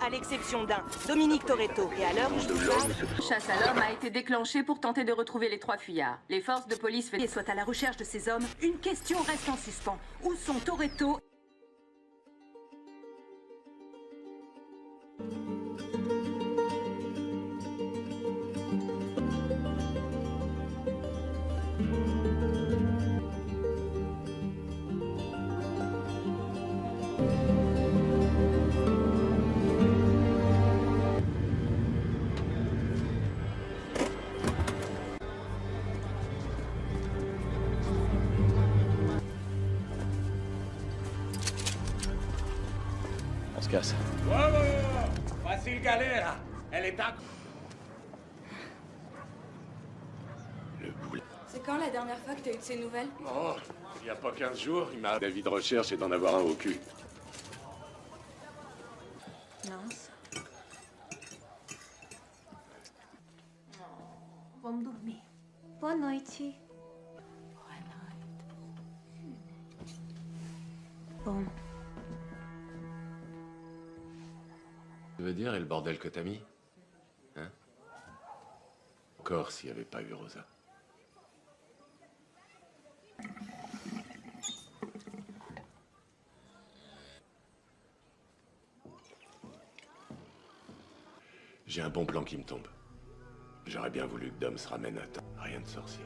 à l'exception d'un, Dominique Toretto. Et à l'heure où je vous parle, Chasse à l'homme a été déclenchée pour tenter de retrouver les 3 fuyards. Les forces de police soient à la recherche de ces hommes. Une question reste en suspens. Où sont Toretto ? On se casse. Facile galère. Elle est à... Le boulet. C'est quand la dernière fois que t'as eu de ces nouvelles? Oh, il n'y a pas 15 jours, il m'a... D'avis de recherche et d'en avoir un au cul. Nossa. Vamos dormir. Boa noite. Boa noite. Bon. Tu veux dire, et le bordel que t'as mis? Hein? Encore s'il n'y avait pas eu Rosa. J'ai un bon plan qui me tombe. J'aurais bien voulu que Dom se ramène à temps. Rien de sorcier.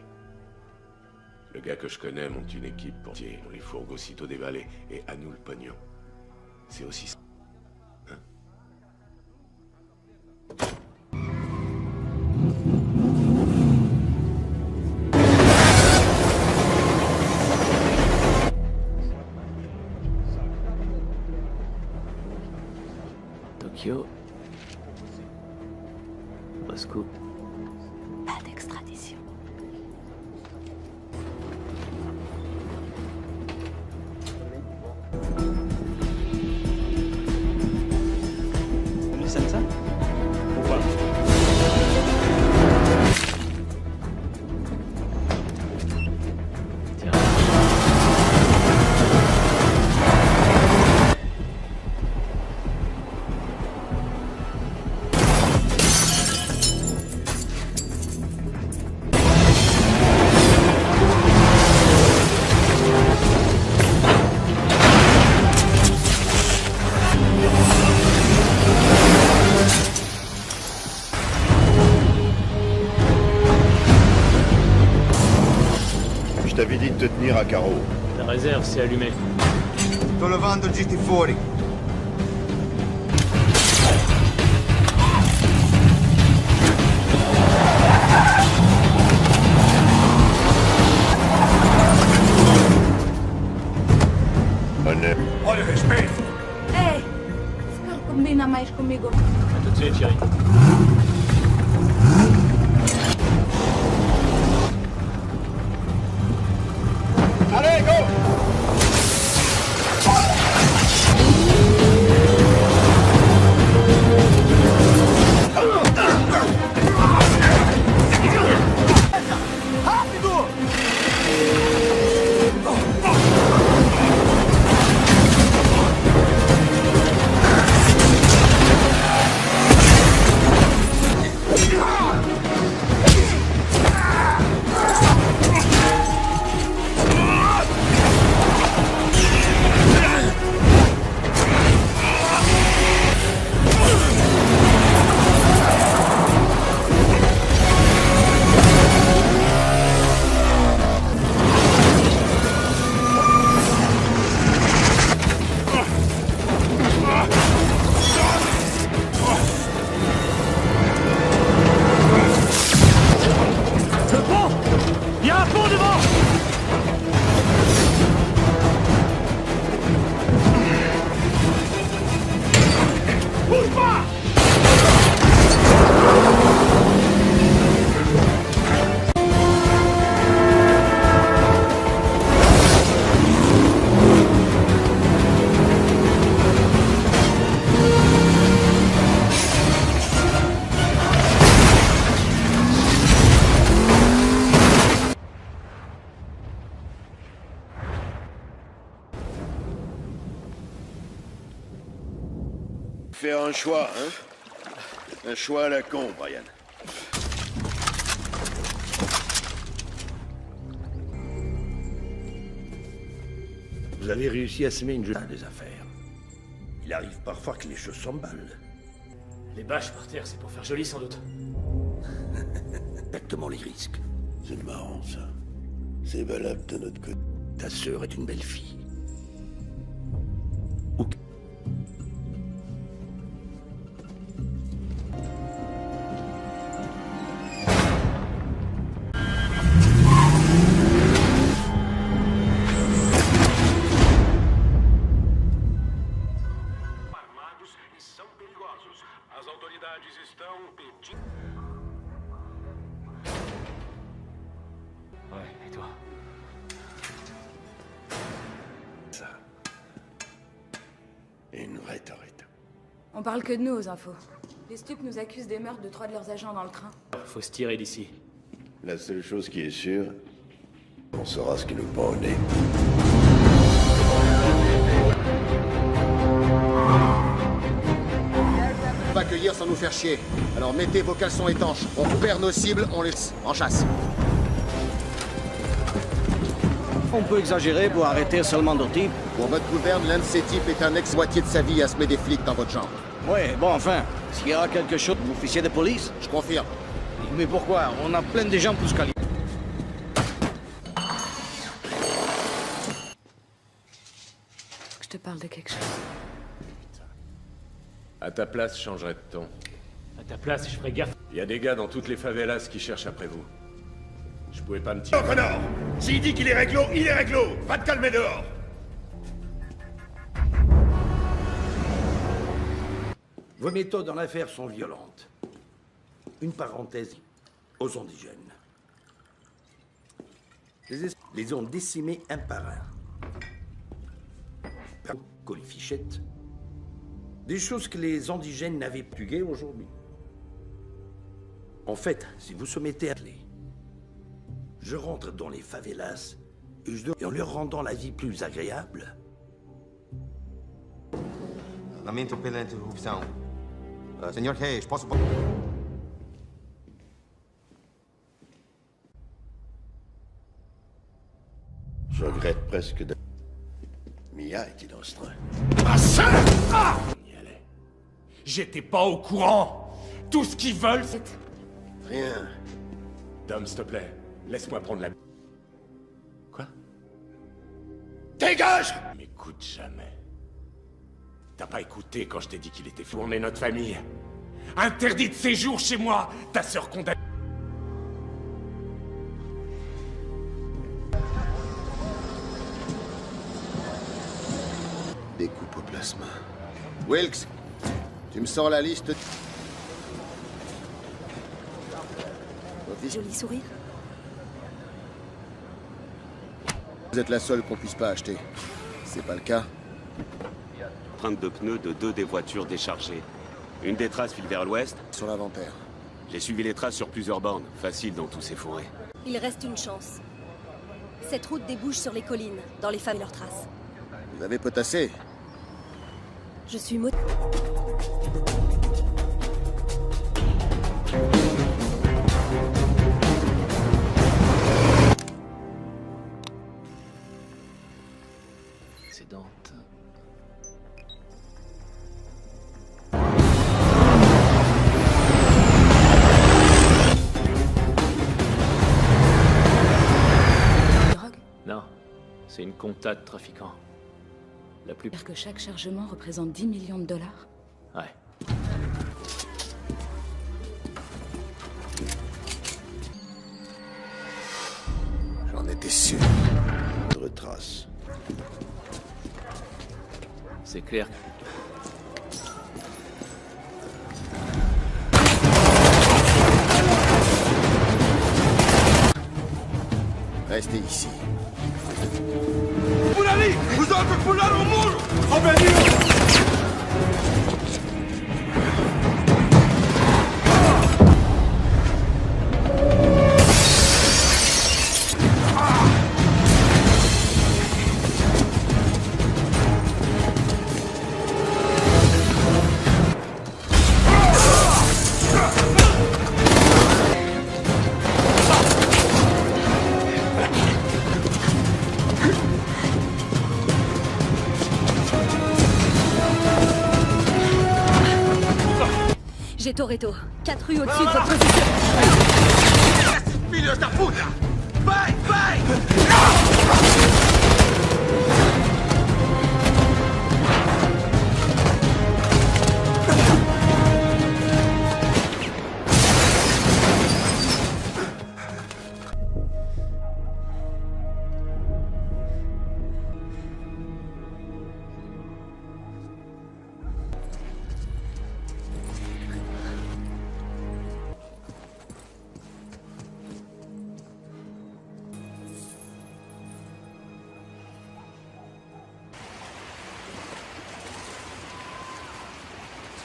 Le gars que je connais monte une équipe pour tirer. On les fourgue aussitôt déballés. Et à nous le pognon. C'est aussi ça. Hein? Tokyo. Moscou. Pas d'extradition. Mais ça me ça? Pourquoi? Tiens. Je t'avais dit de te tenir à carreau. La réserve s'est allumée. Sto levando il GT fuori. Olha o respeito! Ei! Se não combina mais comigo. À tout de suite, chérie. Allez, go! faire un choix, hein? Un choix à la con, Brian. Vous avez réussi à semer une jeune des affaires. Il arrive parfois que les choses s'emballent. Les bâches par terre, c'est pour faire joli sans doute. Exactement les risques. C'est marrant, ça. C'est valable de notre côté. Ta sœur est une belle fille. Ou... Ouais, et toi? Ça. Et une vraie torrette. On parle que de nous aux infos. Les stupes nous accusent des meurtres de 3 de leurs agents dans le train. Faut se tirer d'ici. La seule chose qui est sûre, on saura ce qui nous prend au nez. Pas accueillir sans nous faire chier. Alors mettez vos caleçons étanches. On perd nos cibles, on les... en chasse. On peut exagérer pour arrêter seulement deux types. Pour votre gouverne, l'un de ces types est un ex-moitié de sa vie à semer des flics dans votre genre. Ouais, bon, enfin, s'il y a quelque chose, l'officier de police. Je confirme. Mais pourquoi? On a plein de gens plus qualifiés. Je te parle de quelque chose. À ta place, je changerais de ton. À ta place, je ferais gaffe. Il y a des gars dans toutes les favelas qui cherchent après vous. Je pouvais pas me tirer. Oh, connard! S'il dit qu'il est réglo, il est réglo! Va te calmer dehors! Vos méthodes en affaires sont violentes. Une parenthèse aux indigènes. Les ont décimés un par un. Colifichette. Des choses que les indigènes n'avaient plus guère aujourd'hui. En fait, si vous se mettez à les, je rentre dans les favelas et en leur rendant la vie plus agréable. Lamento pela interrupção. Senhor Reis, posso... Je regrette presque de... Mia était dans ce train. On y allait. J'étais pas au courant. Tout ce qu'ils veulent, c'est... Rien. Dom, s'il te plaît, laisse-moi prendre la... Quoi? Dégage! M'écoute jamais. T'as pas écouté quand je t'ai dit qu'il était fou. On est notre famille. Interdit de séjour chez moi. Ta sœur condamnée. Découpe au plasma. Wilkes, tu me sors la liste... Joli sourire. Vous êtes la seule qu'on puisse pas acheter. C'est pas le cas. Empreinte de pneus de 2 des voitures déchargées. Une des traces file vers l'ouest. Sur l'inventaire. J'ai suivi les traces sur plusieurs bornes. Facile dans tous ces forêts. Il reste une chance. Cette route débouche sur les collines, dans les femmes et leurs traces. Vous avez potassé. Je suis mot... C'est Dante. Non, c'est une compta de trafiquants. La plus... Que chaque chargement représente 10 millions de dollars. Ouais. J'en étais sûr. Retrace. C'est clair. Restez ici. J'ai Toretto. 4 rues au-dessus de votre position. ¡Filhos de puta! ¡Vai, vai!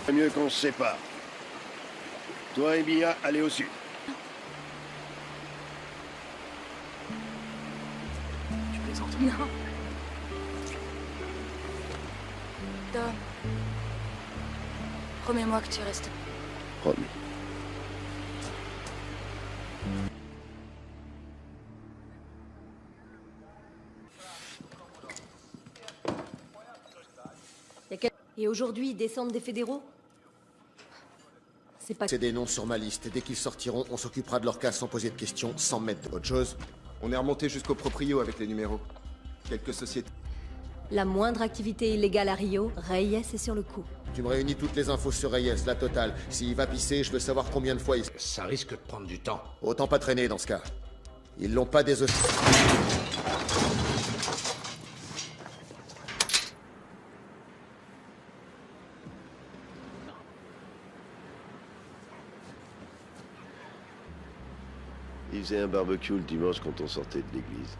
C'est mieux qu'on se sépare. Toi et Mia, allez au sud. Tu plaisantes? Non. Dom. Promets-moi que tu restes. Promis. Et aujourd'hui, ils descendent des fédéraux? C'est pas... C'est des noms sur ma liste. Dès qu'ils sortiront, on s'occupera de leur cas sans poser de questions, sans mettre autre chose. On est remonté jusqu'au proprio avec les numéros. Quelques sociétés. La moindre activité illégale à Rio, Reyes est sur le coup. Tu me réunis toutes les infos sur Reyes, la totale. S'il va pisser, je veux savoir combien de fois il... Ça risque de prendre du temps. Autant pas traîner dans ce cas. Ils l'ont pas désossé. Il faisait un barbecue le dimanche quand on sortait de l'église.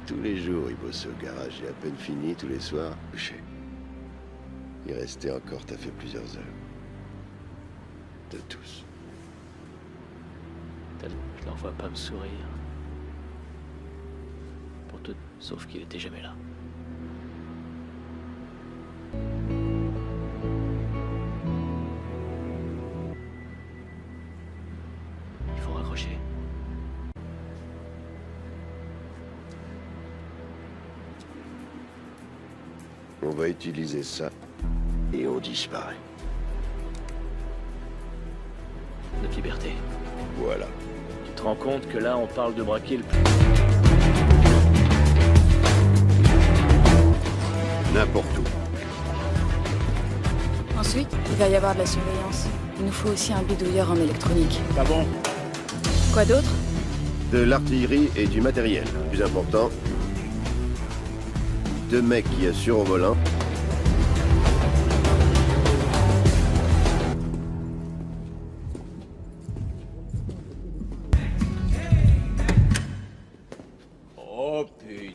Tous les jours, il bossait au garage et à peine fini, tous les soirs, couché. Il restait encore taffé plusieurs heures. De tous. Je leur vois pas me sourire. Pour tout, sauf qu'il était jamais là. Il faut raccrocher. On va utiliser ça et on disparaît. Notre liberté. Voilà. Tu te rends compte que là, on parle de braquer le plus... N'importe où. Ensuite, il va y avoir de la surveillance. Il nous faut aussi un bidouilleur en électronique. Pas bon. Quoi d'autre? De l'artillerie et du matériel. Plus important, 2 mecs qui assurent au volant. Oh putain.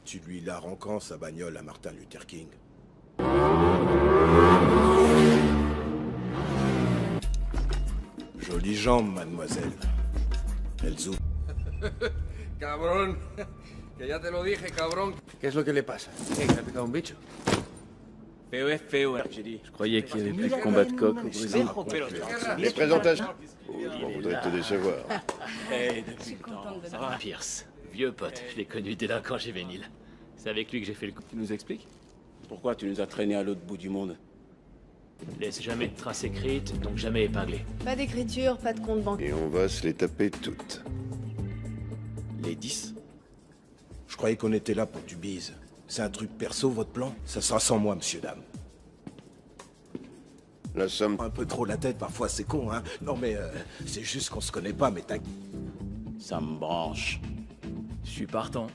Tu lui la rends quand sa bagnole à Martin Luther King? Jolie jambe, mademoiselle. Elles ouvrent. Cabrón. Que ya te lo dije, cabrón. ¿Qué es lo que le pasa? ¿Qué? ¿Le ha picado un bicho? Feo es feo, j'ai dit. Je croyais qu'il y avait plus de combat de coq au Brésil. Les présentations. Oh, je m'en voudrais te décevoir. Hey, depuis le temps. Ça va, Pierce. Vieux pote, je l'ai connu délinquant juvénile. C'est avec lui que j'ai fait le coup. Tu nous expliques? Pourquoi tu nous as traînés à l'autre bout du monde? Laisse jamais de traces écrites, donc jamais épinglé. Pas d'écriture, pas de compte bancaire. Et on va se les taper toutes. Les 10? Je croyais qu'on était là pour du bise. C'est un truc perso, votre plan? Ça sera sans moi, monsieur, dame. La somme... Un peu trop la tête, parfois, c'est con, hein? Non, mais c'est juste qu'on se connaît pas, mais t'inquiète. Ça me branche. Je suis partant.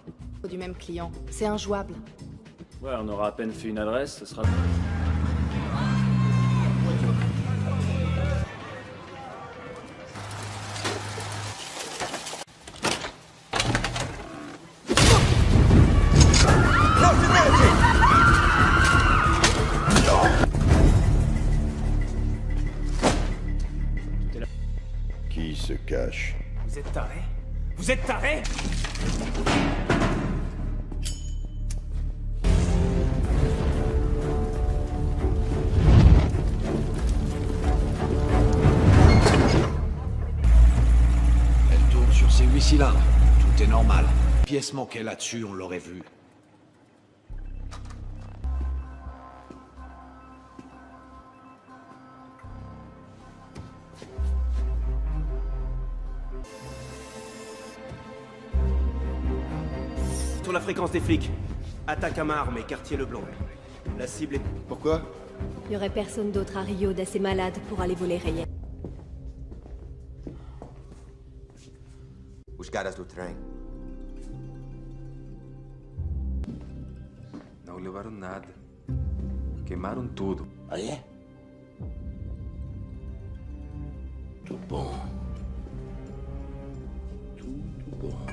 Du même client. C'est injouable. Ouais, on aura à peine fait une adresse, ce sera... Qui se cache? Vous êtes tarés? Vous êtes tarés? Elle tourne sur ses 8 cylindres. Tout est normal. Pièce manquait là-dessus, on l'aurait vu. sur la fréquence des flics. Attaque à main armée, quartier Leblanc. La cible est... Pourquoi? Il y aurait personne d'autre à Rio d'assez malade pour aller voler Reyes. Os caras do trem não levaram nada. Queimaram tudo. Ah é? Tudo bom. Tudo bom.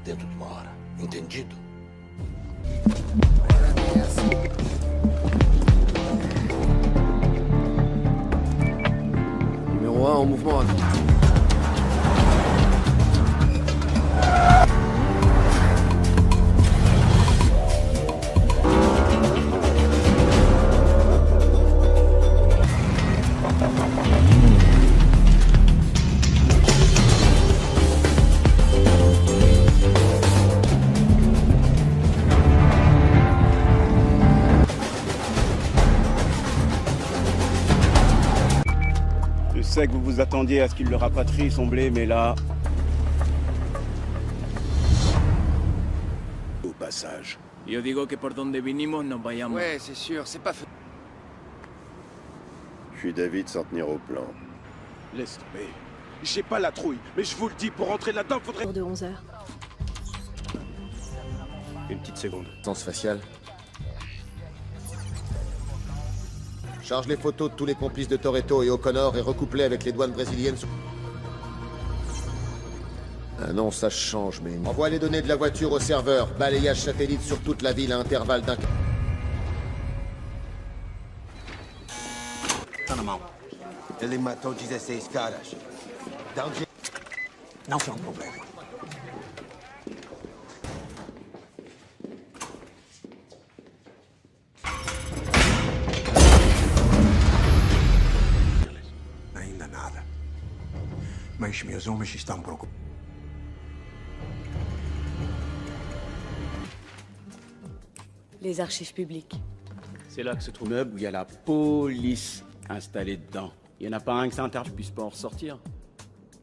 Dentro de uma hora. Entendido? Numéro 1 en mouvement. Je sais que vous vous attendiez à ce qu'il le rapatrie, son blé, mais là... Au passage. Yo digo que por donde vinimos nos vayamos. Ouais, c'est sûr, c'est pas fait. Je suis d'avis de s'en tenir au plan. Laisse tomber. J'ai pas la trouille, mais je vous le dis, pour rentrer là-dedans, faudrait... De 11 heures. Une petite seconde. Sens facial. Charge les photos de tous les complices de Toretto et O'Connor et recoupe-les avec les douanes brésiliennes. Ah non, ça change, mais... Envoie les données de la voiture au serveur. Balayage satellite sur toute la ville à intervalle d'un... Panamá. Ele matou 16 caras. Não foi problema. Ainda nada. Mas meus homens estão preocupados. Les archives publiques. C'est là que se trouve... Meuble où il y a la police installée dedans. Il y en a pas un que ça interdit, puisse pas en ressortir.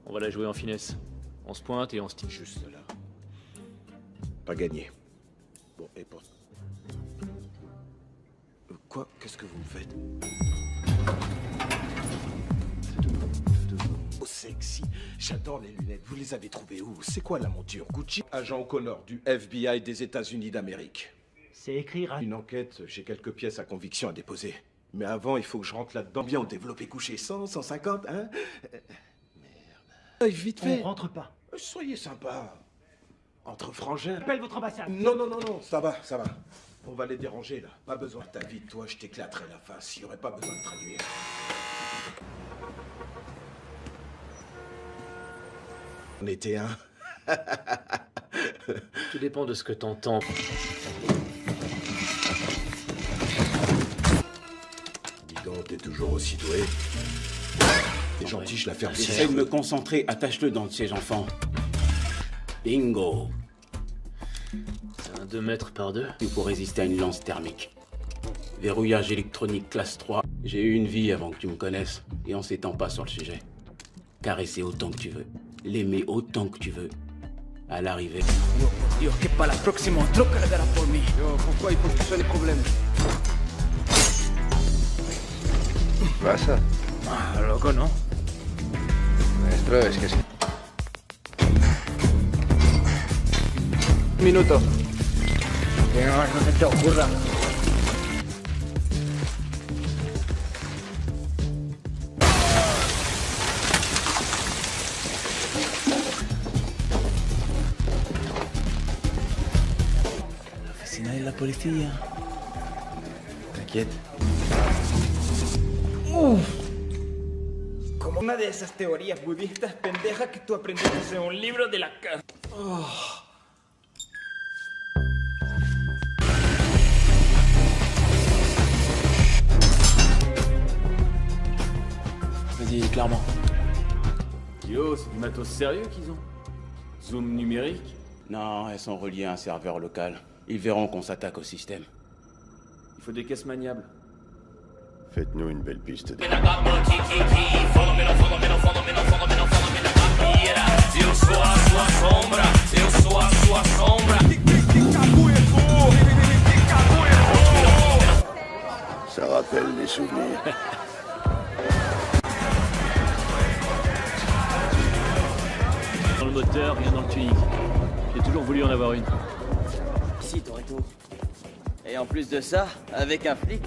On va la jouer en finesse. On se pointe et on se tire. Juste là. Pas gagné. Bon, et pour... Quoi? Qu'est-ce que vous me faites? Oh, sexy. J'adore les lunettes. Vous les avez trouvées où? C'est quoi la monture? Gucci? Agent O'Connor du FBI des États-Unis d'Amérique. C'est écrire Une enquête, j'ai quelques pièces à conviction à déposer. Mais avant, il faut que je rentre là-dedans. Bien, on développé couché 100, 150, hein? Merde. Vite fait. On rentre pas. Soyez sympa. Entre frangins. Appelle votre ambassade. Non, non, non, non, ça va, ça va. On va les déranger, là. Pas besoin de ta vie, toi, je t'éclaterai la face. Il n'y aurait pas besoin de traduire. On était un. Tout dépend de ce que t'entends. Dis donc, t'es toujours aussi doué. T'es gentil, je la ferme. J'essaie de me concentrer, attache-le dans le siège enfant. Bingo. C'est un 2 mètres par 2. Il faut résister à une lance thermique. Verrouillage électronique classe 3. J'ai eu une vie avant que tu me connaisses, et on s'étend pas sur le sujet. Caresser autant que tu veux. L'aimer autant que tu veux. À l'arrivée. Yo, por Dios, que para la próxima otro cargará por mí. Yo, pourquoi il faut que tu sois les problèmes? Pasa. Ah, loco, ¿no? Maestro, es que sí. Un minuto. Que no se te ocurra. La oficina de la policía. T'inquiète. Como una de esas teorías budistas pendejas que tú aprendiste en un libro de la casa. Vas-y, clairement. Yo, c'est du matos sérieux qu'ils ont. Zoom numérique. Non, elles sont reliées à un serveur local. Ils verront qu'on s'attaque au système. Il faut des caisses maniables. Faites-nous une belle piste. rappelle des souvenirs. Dans le moteur, rien dans le tuning. J'ai toujours voulu en avoir une. Si, Toretto. Et en plus de ça, avec un flic,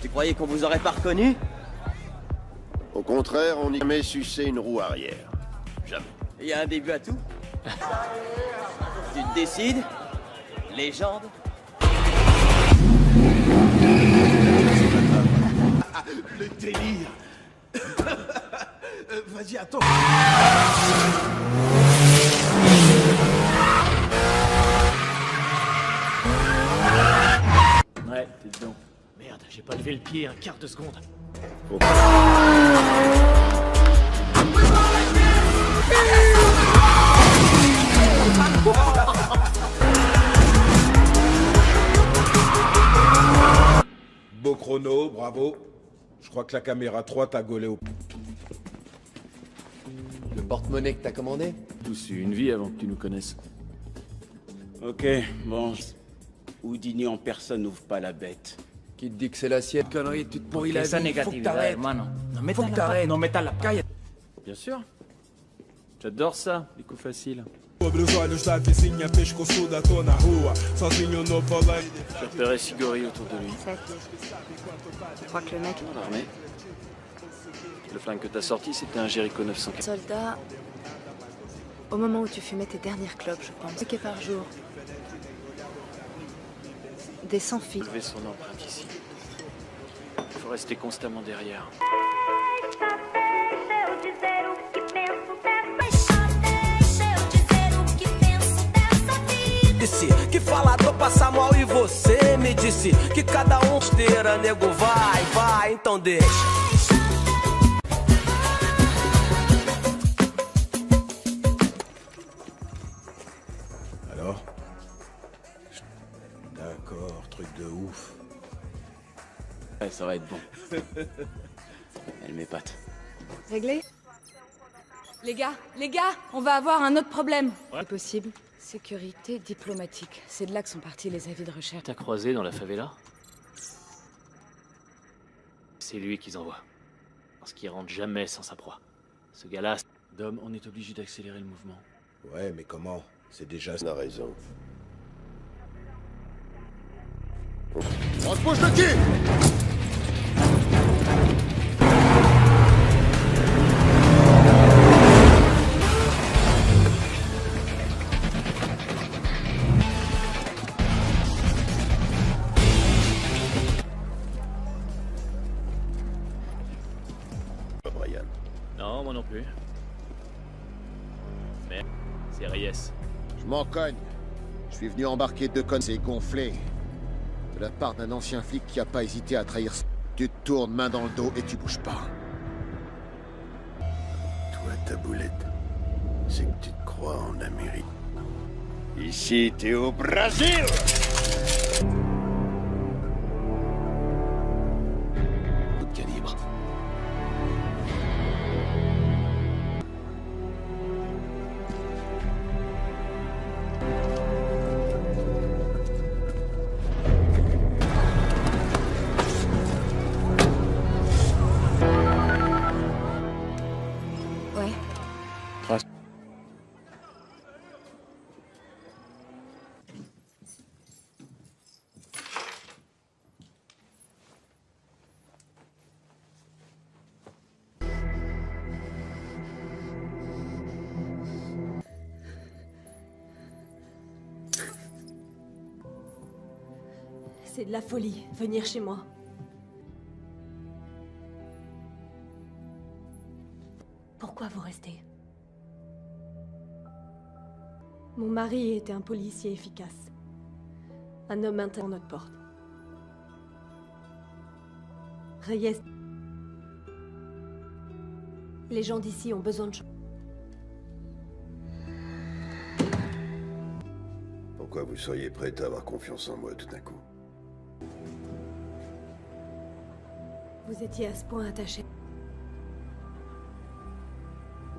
tu croyais qu'on vous aurait pas reconnu? Au contraire, on n'y a jamais sucé une roue arrière. Jamais. Il y a un début à tout. Tu te décides? Légende? Le délire. Vas-y, attends. Ouais, t'es dedans. Merde, j'ai pas levé le pied un quart de seconde. Beau chrono, bravo. Je crois que la caméra 3 t'a gaulé au... Le porte-monnaie que t'as commandé? Tous eu une vie avant que tu nous connaisses. Ok, bon. Houdini en personne n'ouvre pas la bête. Qui te dit que c'est la sienne? Connerie, tu te pourris la vie. Esa negatividad, hermano. No metas la pata. Bien sûr. J'adore ça, les coups faciles. Sobre os olhos da vizinha pescoçuda, tô na rua, sozinho no volante. J'ai repéré Sigori autour de lui. Je crois que le mec... Dans l'armée. Le flingue que t'as sorti, c'était un Jericho 904. Soldat... Au moment où tu fumais tes dernières clopes, je pense. Piqué par jour. Des sans-fils. Lever son empreinte ici. Il faut rester constamment derrière. Que falador passa mal e você me disse que cada esteira, nego, vai, então deixa. Alors? D'accord, truc de ouf. Ouais, ça va être bon. Elle m'épate. Réglé? Les gars, on va avoir un autre problème. C'est possible. Sécurité diplomatique. C'est de là que sont partis les avis de recherche. T'as croisé dans la favela? C'est lui qu'ils envoient. Parce qu'il rentre jamais sans sa proie. Ce gars-là... Dom, on est obligé d'accélérer le mouvement. Ouais, mais comment? C'est déjà... On a raison. On se bouge le cul! Non, moi non plus. Mais c'est Reyes. Je m'en cogne. Je suis venu embarquer 2 connes et gonflé. De la part d'un ancien flic qui a pas hésité à trahir... Tu te tournes main dans le dos et tu bouges pas. Toi, ta boulette, c'est que tu te crois en Amérique. Ici, t'es au Brésil! Coup de calibre. Ouais. C'est de la folie, venir chez moi. Pourquoi vous restez? Mon mari était un policier efficace. Un homme interne notre porte. Reyes. Les gens d'ici ont besoin de choses. Pourquoi vous seriez prête à avoir confiance en moi tout d'un coup? Vous étiez à ce point attaché.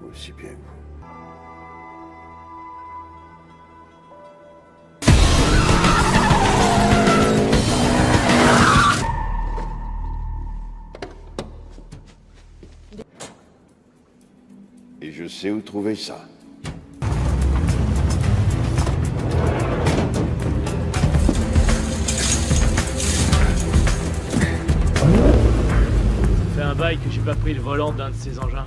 Aussi bien que vous. Et je sais où trouver ça. Ça fait un bail que j'ai pas pris le volant d'un de ces engins.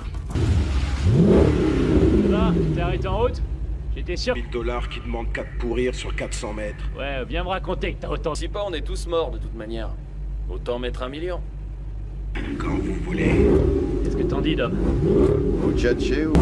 Là, tu t'es arrêté en route? J'étais sûr. $1000 qui demandent qu'à te pourrir sur 400 mètres. Ouais, viens me raconter que t'as autant. Si pas, on est tous morts de toute manière. Autant mettre 1 million. Quand vous voulez. Qu'est-ce que t'en dis, Dom? Vous tchatchez ou...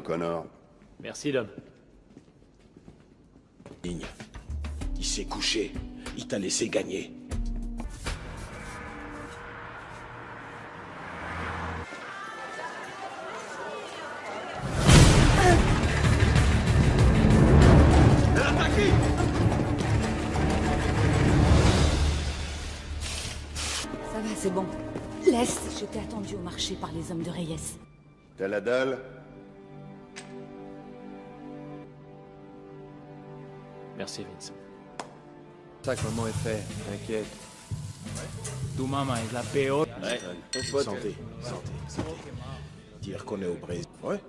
Connor. Merci, Dom. Il s'est couché. Il t'a laissé gagner. Ça va, c'est bon. Laisse. Je t'ai attendu au marché par les hommes de Reyes. T'as la dalle? Merci, Vince. Ça que maman est fait, t'inquiète. Tu maman es la peor. Ouais, santé. Dire qu'on est au Brésil. Ouais.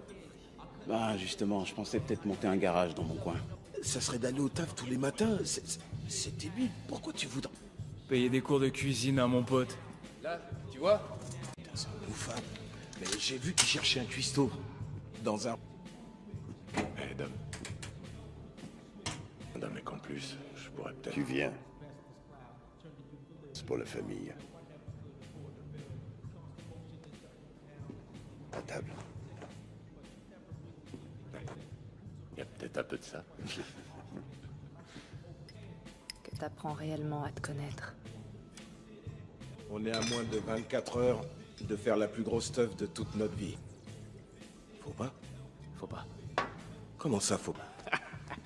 Bah, justement, je pensais peut-être monter un garage dans mon coin. Ça serait d'aller au taf tous les matins. C'est débile. Pourquoi tu voudrais... Payer des cours de cuisine à mon pote. Là, tu vois? Putain, c'est un bouffon. Mais j'ai vu qu'il cherchait un cuistot. Dans un... Eh, Dom. Non, mais qu'en plus, je pourrais peut-être... Tu viens. C'est pour la famille. À table. Il y a peut-être un peu de ça. Que t'apprends réellement à te connaître. On est à moins de 24 heures de faire la plus grosse stuff de toute notre vie. Faut pas? Faut pas. Comment ça, faut pas?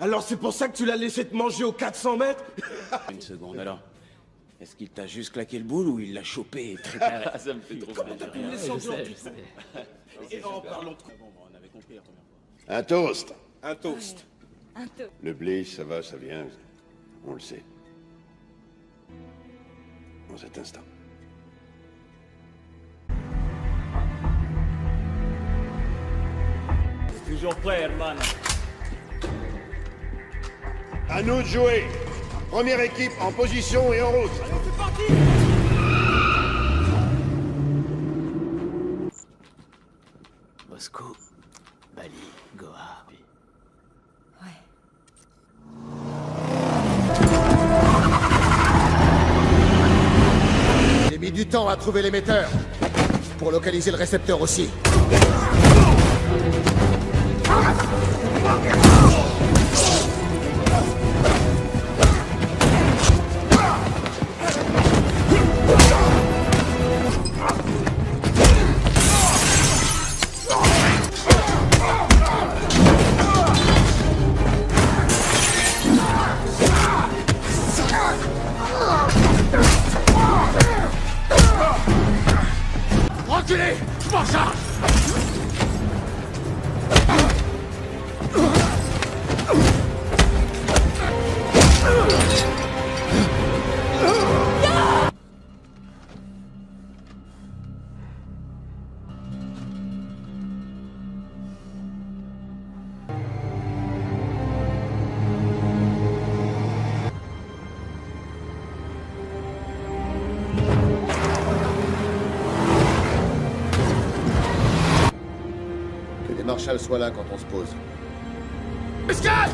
Alors c'est pour ça que tu l'as laissé te manger aux 400 mètres? Une seconde, alors. Est-ce qu'il t'a juste claqué le boule ou il l'a chopé et préparé? Ça me fait trop Comment t'as pu me laisser en dehors du coup? Et en parlant de... On avait compris la première fois. Un toast. Un toast. Un toast. Le blé, ça va, ça vient. On le sait. En cet instant. Toujours prêt, hermano. À nous de jouer. Première équipe en position et en route. Allez, c'est parti! Moscou, Bali, Goa. J'ai mis du temps à trouver l'émetteur. Pour localiser le récepteur aussi. Reculez! Je m'en charge! Que les marshals soient là quand on se pose. Escale!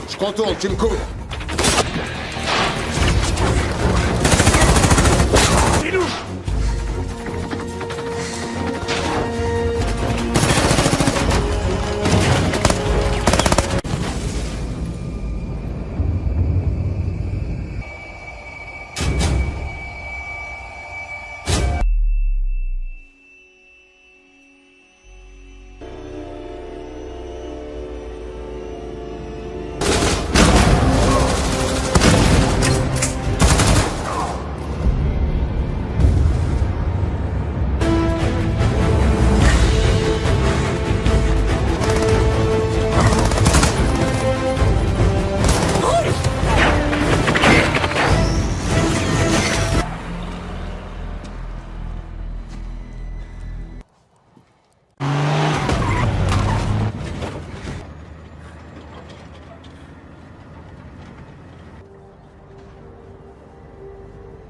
Je contourne, tu me couvres. C'est nous!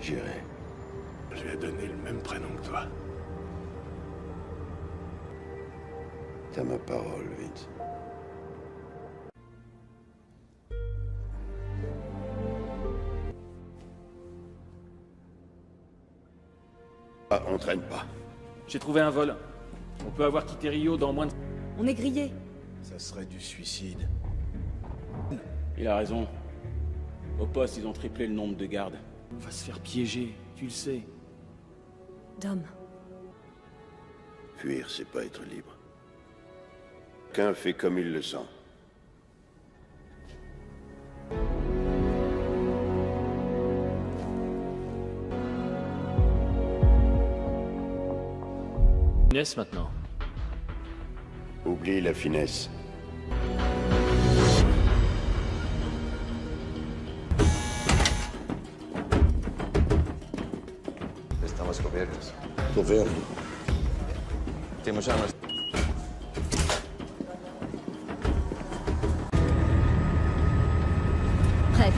J'irai. Je lui ai donné le même prénom que toi. T'as ma parole, Vince. Ah, on traîne pas. J'ai trouvé un vol. On peut avoir quitté Rio dans moins de... On est grillé. Ça serait du suicide. Il a raison. Au poste, ils ont triplé le nombre de gardes. On va se faire piéger, tu le sais. Dom. Fuir, c'est pas être libre. Chacun fait comme il le sent. Finesse maintenant. Oublie la finesse. Estamos cubiertos. Governo. Temos armas. Prête.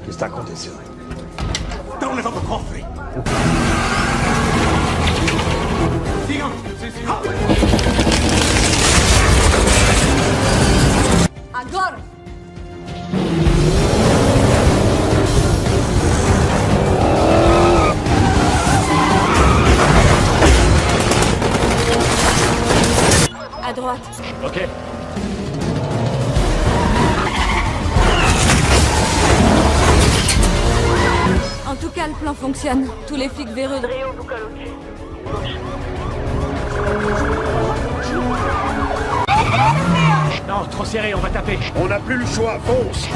Che sta acontecendo? Estão levando o cofre! Sigam! Sim, sim. Agora! À droite. Ok. En tout cas, le plan fonctionne. Tous les flics véreux de Rio vous Non, trop serré, on va taper. On n'a plus le choix, fonce!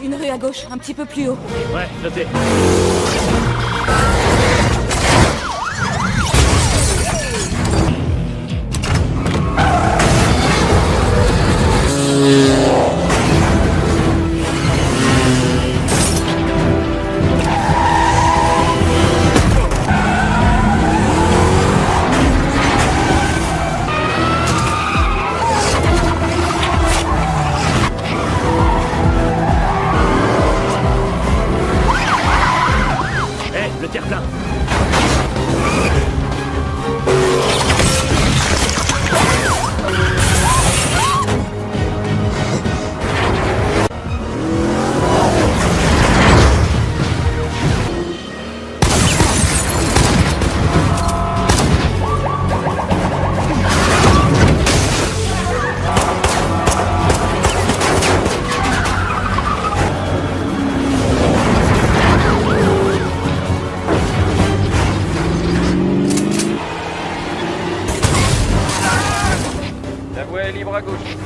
Une rue à gauche, un petit peu plus haut. Ouais, noté. Le terre-plein. La voie est libre à gauche.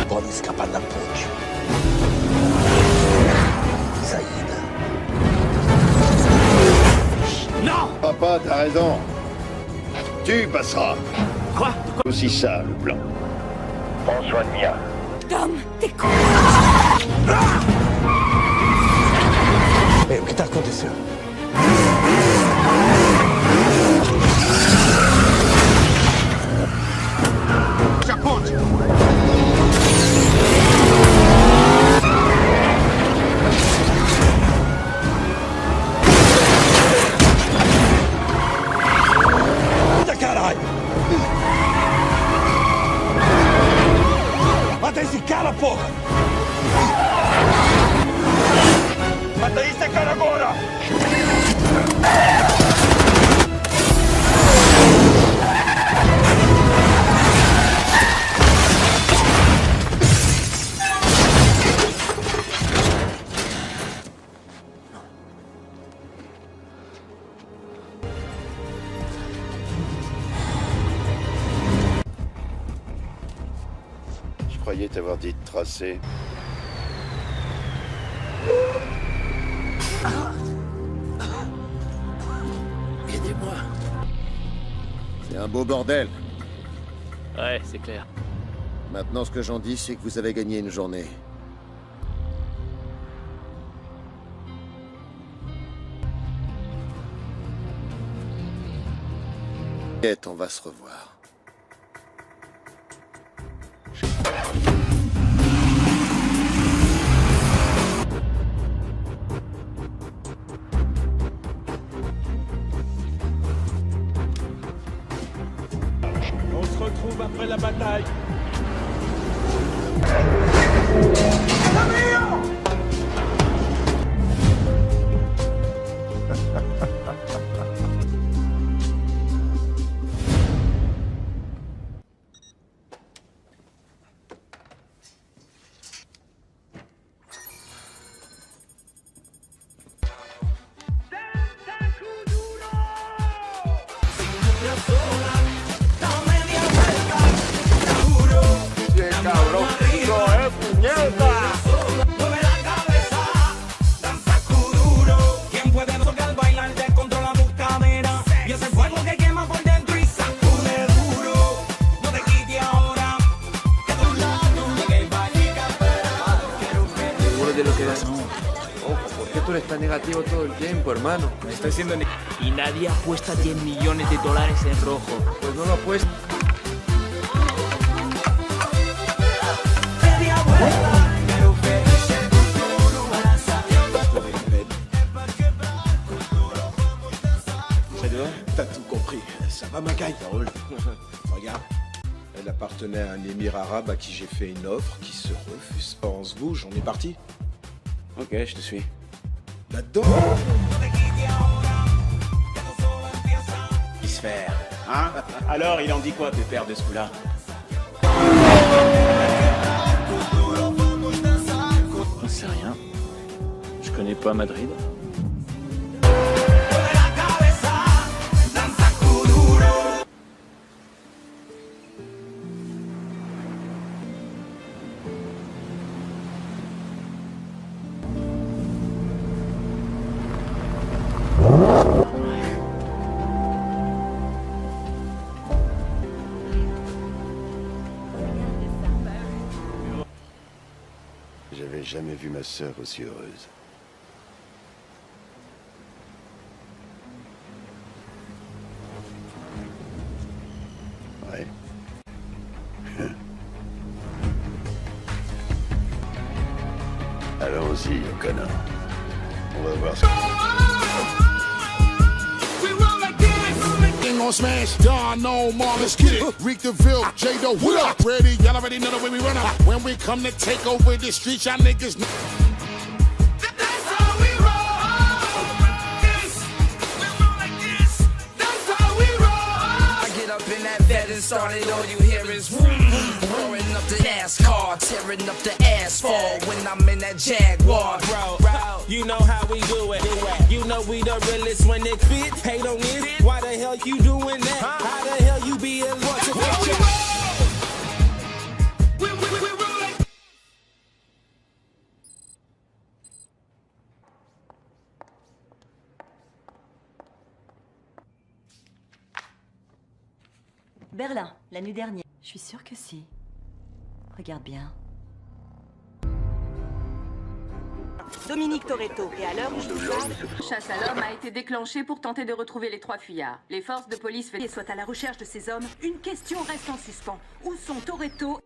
Pode escapar da ponte. Saída. Non! Papa, t'as raison. Tu passeras. Quoi? C'est aussi ça, le plan. Prends soin de Mia. Dom, t'es con! Ei, o que tá acontecendo? Já ponte! Eita caralho! Mata esse cara, porra! Mata esse cara agora! croyais t'avoir dit de tracer. Aidez-moi. C'est un beau bordel. Ouais, c'est clair. Maintenant, ce que j'en dis, c'est que vous avez gagné une journée. On va se revoir. On se retrouve après la bataille. Negativo todo el tiempo, hermano. Me estoy siendo y nadie apuesta 10 millones de dólares en rojo. Pues no lo apuesto. T'as tout compris. Ça va, ma caille, Raoul? Regarde. Elle appartenait à un émir arabe à qui j'ai fait une offre qui se refuse. On se bouge, on est parti. Ok, je te suis. Là-dedans. Il se fait. Hein? Alors, il en dit quoi, pépère, de ce coup-là? J'en sais rien. Je connais pas Madrid. J'avais jamais vu ma sœur aussi heureuse. Ouais. Allons-y, connard. On va voir ce On smash, Don, no more, let's get it. Reek the Ville, J-Do, what up? Ready, y'all already know the way we run up. When we come to take over the streets, y'all niggas know. That's how we roll. This, we roll like this. That's how we roll. I get up in that bed and started, all you hear is vroom, vroom, roaring up the NASCAR, tearing up the asphalt when I'm in that Jaguar. Bro, you know how we do it. You know we the realest when it fit. Hate on it. Why the hell you doing that? How the hell you be in what to picture? Berlin, la nuit dernière. Je suis sûre que si. Regarde bien. Dominique Toretto, et à l'heure où je vous parle, chasse à l'homme a été déclenchée pour tenter de retrouver les 3 fuyards. Les forces de police soient à la recherche de ces hommes. Une question reste en suspens. Où sont Toretto ?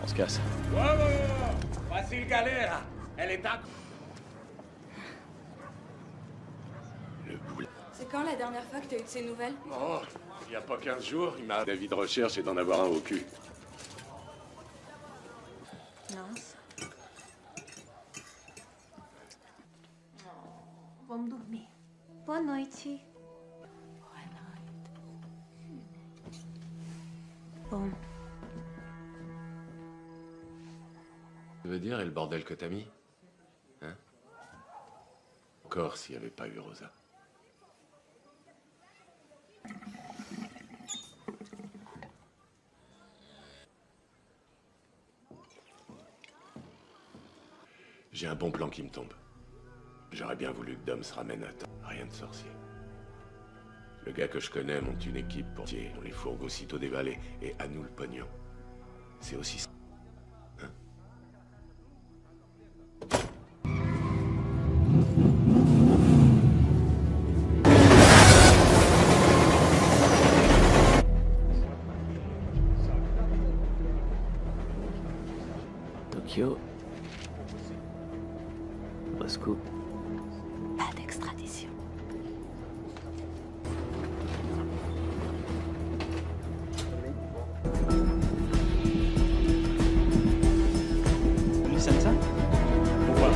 On se casse. Facile galera. Elle est à... C'est quand la dernière fois que t'as eu de ces nouvelles? Oh, il n'y a pas 15 jours, il m'a d'avis de recherche et d'en avoir un au cul. Nossa. Vamos dormir. Boa noite. Boa noite. Bon. Tu veux dire, et le bordel que t'as mis? Hein? Encore s'il n'y avait pas eu Rosa. J'ai un bon plan qui me tombe. J'aurais bien voulu que Dom se ramène à temps. Rien de sorcier. Le gars que je connais monte une équipe pour tirer. On les fourgue aussitôt des vallées. Et à nous le pognon. C'est aussi ça. Hein? Tokyo. Moscou. Pas d'extradition. Licenza? Pourquoi?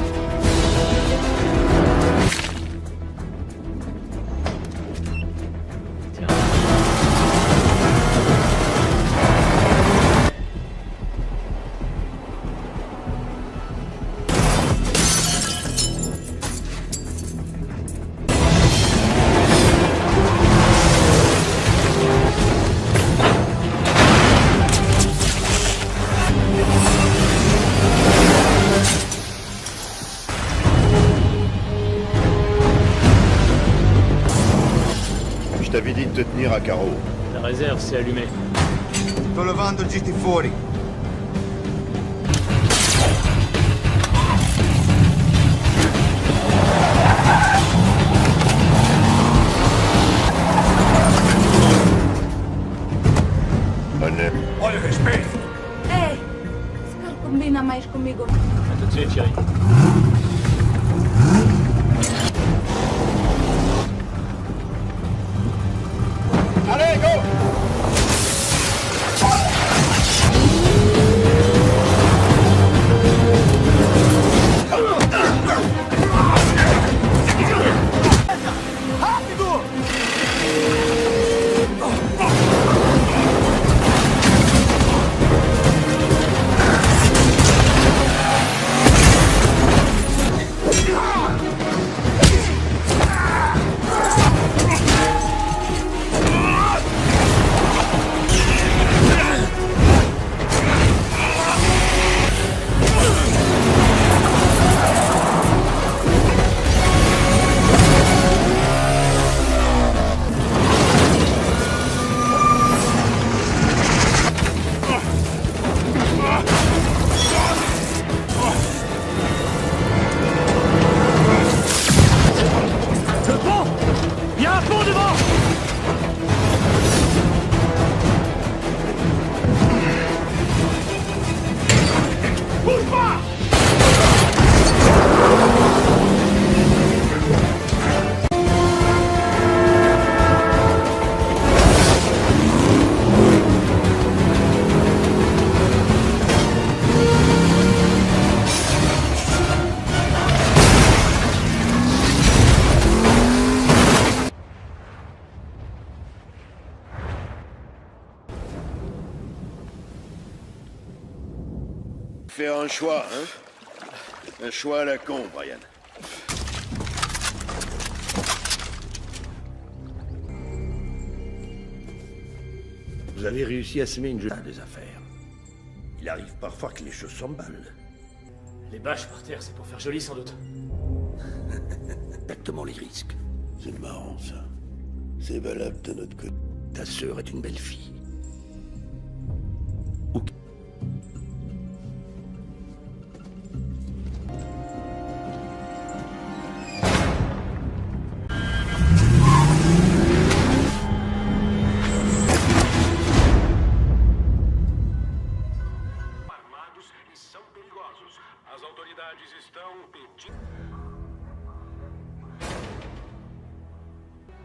Je t'avais dit de te tenir à carreau. La réserve s'est allumée. Sto levando il GT fuori. Olha o respeito! Ei, se quer combina mais comigo. A tout de suite, chérie. Allez, go! Le pont! Il y a un pont devant! Bouge pas! Faire un choix, hein? Un choix à la con, Brian. Vous avez réussi à semer une jeune des affaires. Il arrive parfois que les choses s'emballent. Les bâches par terre, c'est pour faire joli sans doute. Exactement les risques. C'est marrant, ça. C'est valable de notre côté. Ta sœur est une belle fille.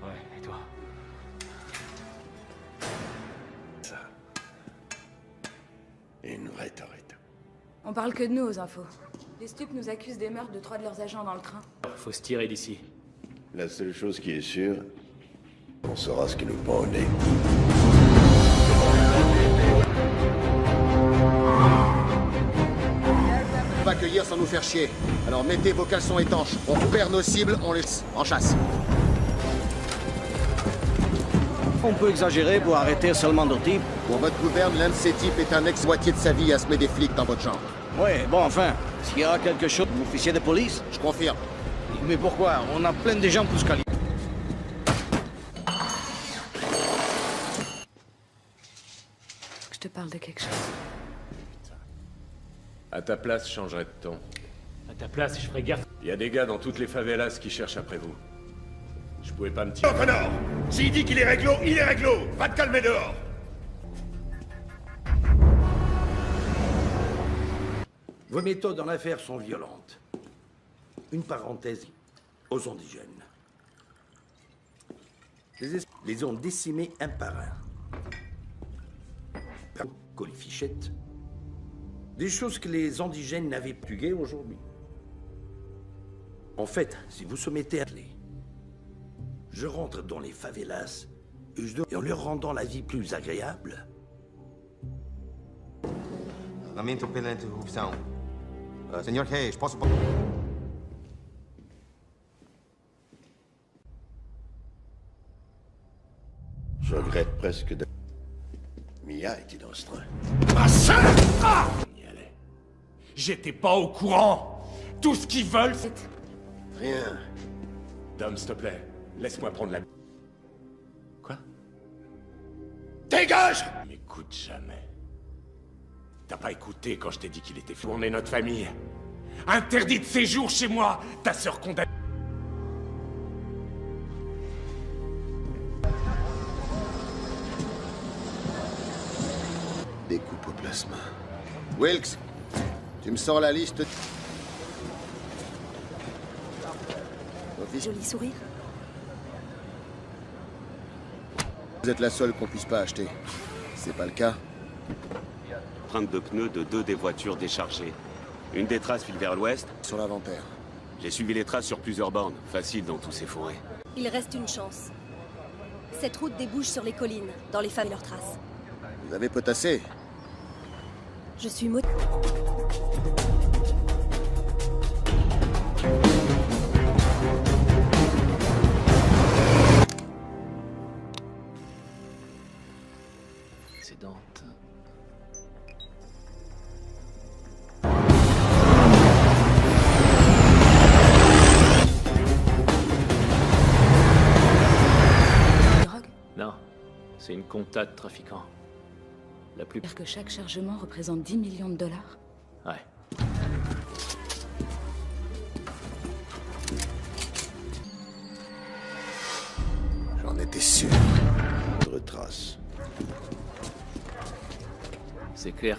Ouais, et toi? Ça. Et une vraie torrette. On parle que de nous aux infos. Les stupes nous accusent des meurtres de 3 de leurs agents dans le train. Faut se tirer d'ici. La seule chose qui est sûre, on saura ce qui nous prend au nez. On va accueillir sans nous faire chier. Alors mettez vos caleçons étanches. On repère nos cibles, on les en chasse. On peut exagérer pour arrêter seulement deux types. Pour votre gouverne, l'un de ces types est un ex-moitié de sa vie à semer des flics dans votre genre. Ouais, bon, enfin, s'il y a quelque chose, officier de police. Je confirme. Mais pourquoi? On a plein de gens tous qualifiés. Je te parle de quelque chose. À ta place, je changerais de ton. À ta place, je ferais gaffe. Il y a des gars dans toutes les favelas qui cherchent après vous. Je pouvais pas me tirer. Oh, connard! S'il dit qu'il est réglo, il est réglo! Va te calmer dehors! Vos méthodes en affaires sont violentes. Une parenthèse aux indigènes. Les ont décimés un par un. Colifichette. Des choses que les indigènes n'avaient plus tuées aujourd'hui. En fait, si vous se mettez à clé, je rentre dans les favelas et en leur rendant la vie plus agréable. Lamento pela interrupção. Senhor Reis, posso... Je regrette presque de... Mia était dans ce train. Ma sœur! Ah! J'étais pas au courant! Tout ce qu'ils veulent, c'est... Rien. Dom, s'il te plaît, laisse-moi prendre la... Quoi? Dégage! M'écoute jamais. T'as pas écouté quand je t'ai dit qu'il était fou. On est notre famille. Interdit de séjour chez moi! Ta sœur condamnée... Découpe au plasma. Wilkes, tu me sors la liste. Joli sourire. Vous êtes la seule qu'on puisse pas acheter. C'est pas le cas? Empreinte de pneus de 2 des voitures déchargées. Une des traces file vers l'ouest. Sur l'inventaire. J'ai suivi les traces sur plusieurs bornes. Facile dans tous ces forêts. Il reste une chance. Cette route débouche sur les collines, dans les femmes et leurs traces. Vous avez potassé? Je suis C'est Dante. Non, c'est une compta de trafiquants. La plus... Que chaque chargement représente 10 millions de dollars. Ouais. J'en étais sûr. Retrace. C'est clair.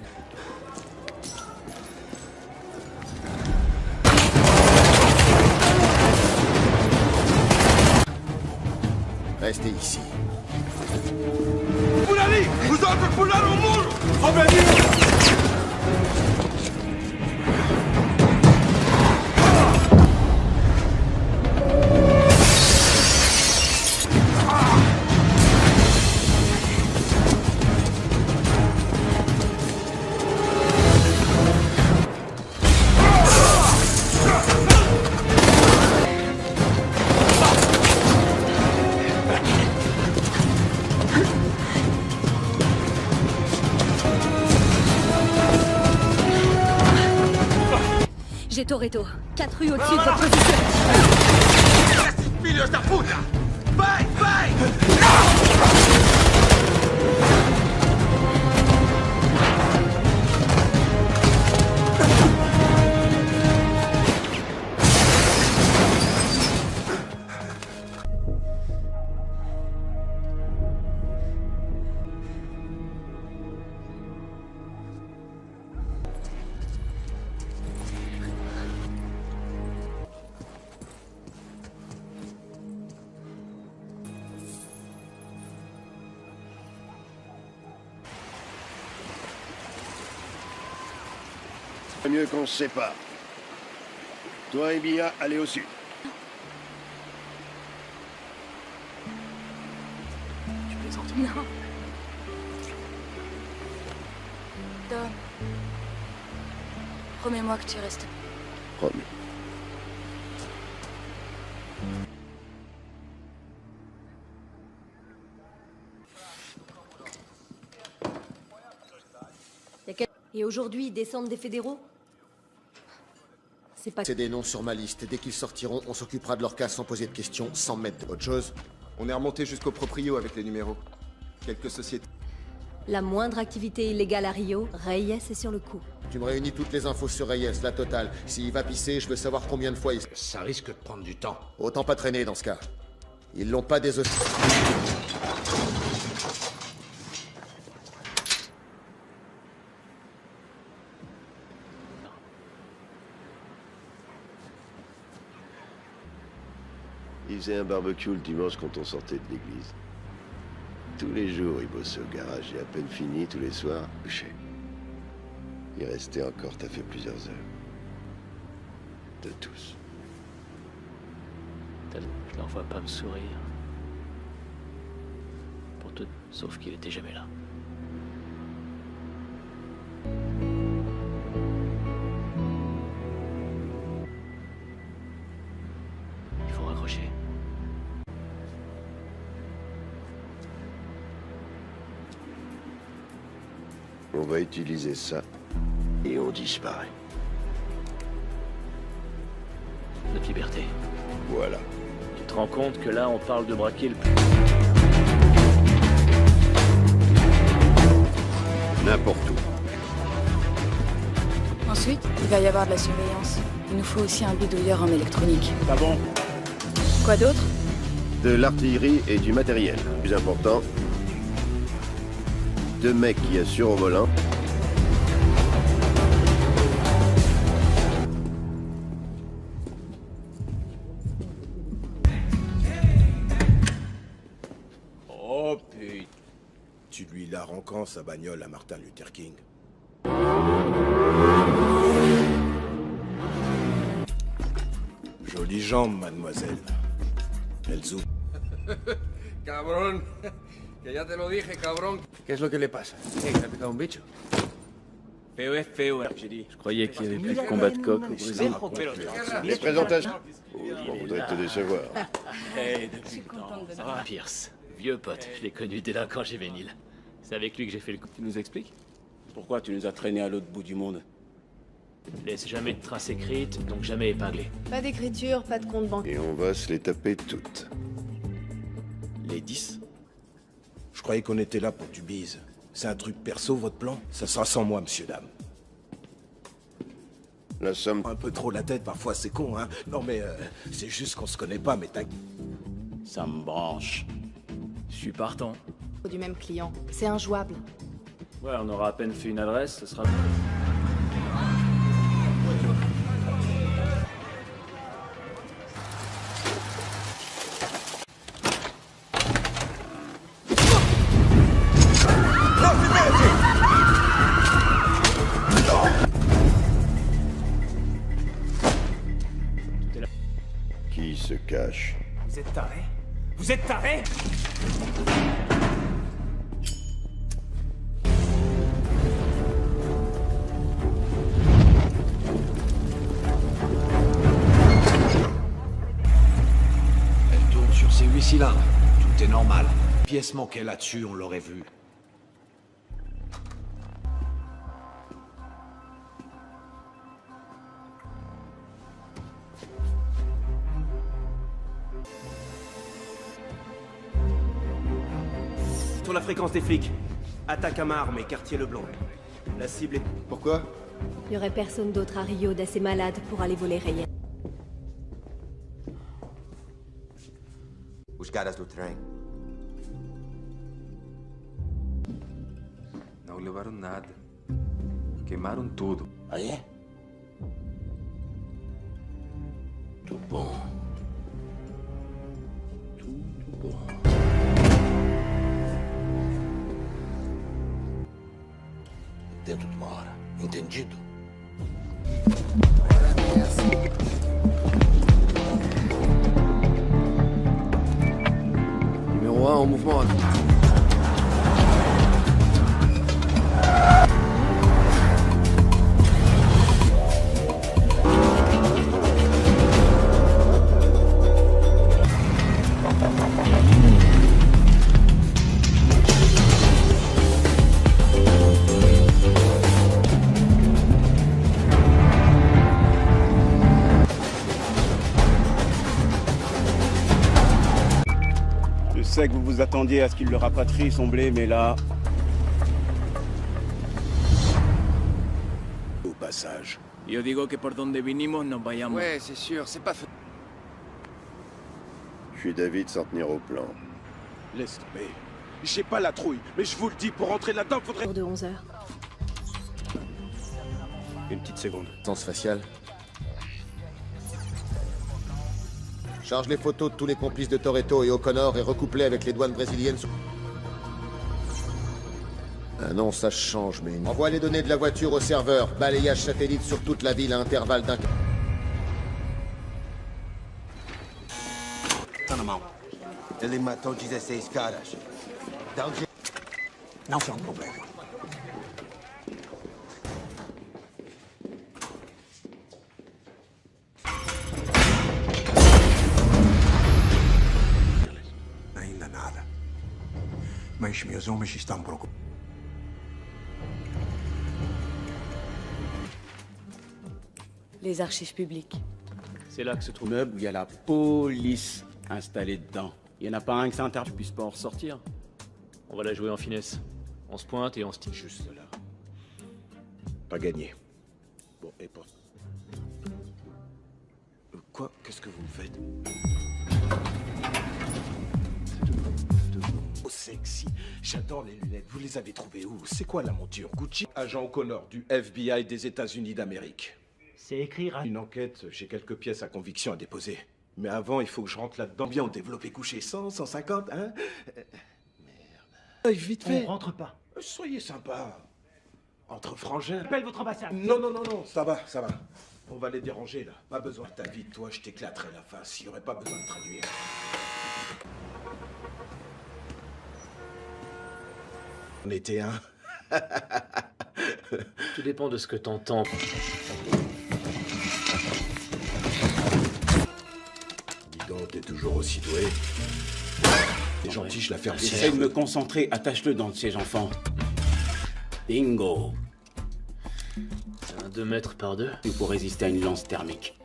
Restez ici. Pulali! Vous autres, pullar au mur! Revenez! J'ai Toretto. 4 rues au-dessus de votre position. Filhos da puta! Vai, vai! C'est mieux qu'on se sépare. Toi et Mia, allez au sud. Tu plaisantes? Non. Dom. Promets-moi que tu restes. Promis. Et aujourd'hui, ils descendent des fédéraux? C'est pas... C'est des noms sur ma liste. Dès qu'ils sortiront, on s'occupera de leur cas sans poser de questions, sans mettre autre chose. On est remonté jusqu'au proprio avec les numéros. Quelques sociétés. La moindre activité illégale à Rio, Reyes est sur le coup. Tu me réunis toutes les infos sur Reyes, la totale. S'il va pisser, je veux savoir combien de fois il... Ça risque de prendre du temps. Autant pas traîner dans ce cas. Ils l'ont pas désossé. Il faisait un barbecue le dimanche quand on sortait de l'église. Tous les jours, il bossait au garage et à peine fini, tous les soirs, couché. Il restait encore taffé plusieurs heures. De tous. Je leur vois pas me sourire. Pour tout, sauf qu'il était jamais là. Il faut raccrocher. On va utiliser ça et on disparaît. Notre liberté. Voilà. Tu te rends compte que là, on parle de braquer le... N'importe où. Ensuite, il va y avoir de la surveillance. Il nous faut aussi un bidouilleur en électronique. Pas bon. Quoi d'autre? De l'artillerie et du matériel. Plus important, 2 mecs qui assurent au volant. Oh putain. Tu lui la rends quand sa bagnole à Martin Luther King? Jolie jambe, mademoiselle. Elles ouvrent. Cabrón. Que ya te lo dije, cabrón. ¿Qué es lo que le pasa? ¿Te ha picado un bicho? Feo es feo, j'ai dit. Je croyais qu'il y avait plus de combat de coq au Brésil. Les présentations. On voudrait te décevoir. Hey, depuis le temps. Ça va, Pierce. Vieux pote, je l'ai connu délinquant juvénile. C'est avec lui que j'ai fait le coup. Tu nous expliques? Pourquoi tu nous as traînés à l'autre bout du monde? Laisse jamais de traces écrites, donc jamais épinglé. Pas d'écriture, pas de compte bancaire. Et on va se les taper toutes. Les 10? Je croyais qu'on était là pour du bise. C'est un truc perso, votre plan? Ça sera sans moi, monsieur, dame. La somme... Un peu trop la tête, parfois, c'est con, hein? Non, mais c'est juste qu'on se connaît pas, mais t'as... Ça me branche. Je suis partant. Du même client. C'est injouable. Ouais, on aura à peine fait une adresse, ce sera... Qui se cache? Vous êtes tarés? Vous êtes tarés? Elle tourne sur ses 8 cylindres. Tout est normal. Pièce manquait là-dessus, on l'aurait vu. Sur la fréquence des flics. Attaque à main armée, quartier Leblanc. La cible est... Pourquoi? Il y aurait personne d'autre à Rio d'assez malade pour aller voler Reyes. Os caras do trem não levaram nada. Queimaram tudo. Ah, é? Tout bon. Tout bon. Dentro de uma hora. Entendido? Numéro 1 en mouvement. Je sais que vous vous attendiez à ce qu'il le rapatrie, son blé, mais là... Au passage. Yo digo que por donde vinimos nos vayamos. Ouais, c'est sûr, c'est pas fait. Je suis d'avis de s'en tenir au plan. Laisse tomber. J'ai pas la trouille, mais je vous le dis, pour rentrer là-dedans, faudrait... De 11h. Une petite seconde. Sens facial. Charge les photos de tous les complices de Toretto et O'Connor et recoupe-les avec les douanes brésiliennes. Ah non, ça change, mais... Envoie les données de la voiture au serveur. Balayage satellite sur toute la ville à intervalle d'un... Ele matou 16 caras. Não foi problema. Ainda nada. Mas meus homens estão preocupados. Les archives publiques. C'est là que se trouve... Meuble où il y a la police installée dedans. Il n'y en a pas un que ça interdit. Tu puisses pas en ressortir. On va la jouer en finesse. On se pointe et on se tire. Juste là. Pas gagné. Bon, et pour... Quoi? Qu'est-ce que vous me faites? Oh, sexy. J'adore les lunettes. Vous les avez trouvées où? C'est quoi la monture? Gucci? Agent O'Connor du FBI des États-Unis d'Amérique. C'est écrire Une enquête, j'ai quelques pièces à conviction à déposer. Mais avant, il faut que je rentre là-dedans. Bien, on développe et couché 100, 150, hein? Merde. Vite fait. On rentre pas. Soyez sympa. Entre frangins. Appelle votre ambassade. Non, non, non, non, ça va, ça va. On va les déranger, là. Pas besoin de ta vie, toi, je t'éclaterai la face. Il n'y aurait pas besoin de traduire. On était un. Tout dépend de ce que t'entends. Dis donc, t'es toujours aussi doué. T'es gentil, je la ferme. J'essaie de me concentrer, attache-le dans le siège enfant. Bingo. C'est un 2 mètres par 2. Il faut résister à une lance thermique.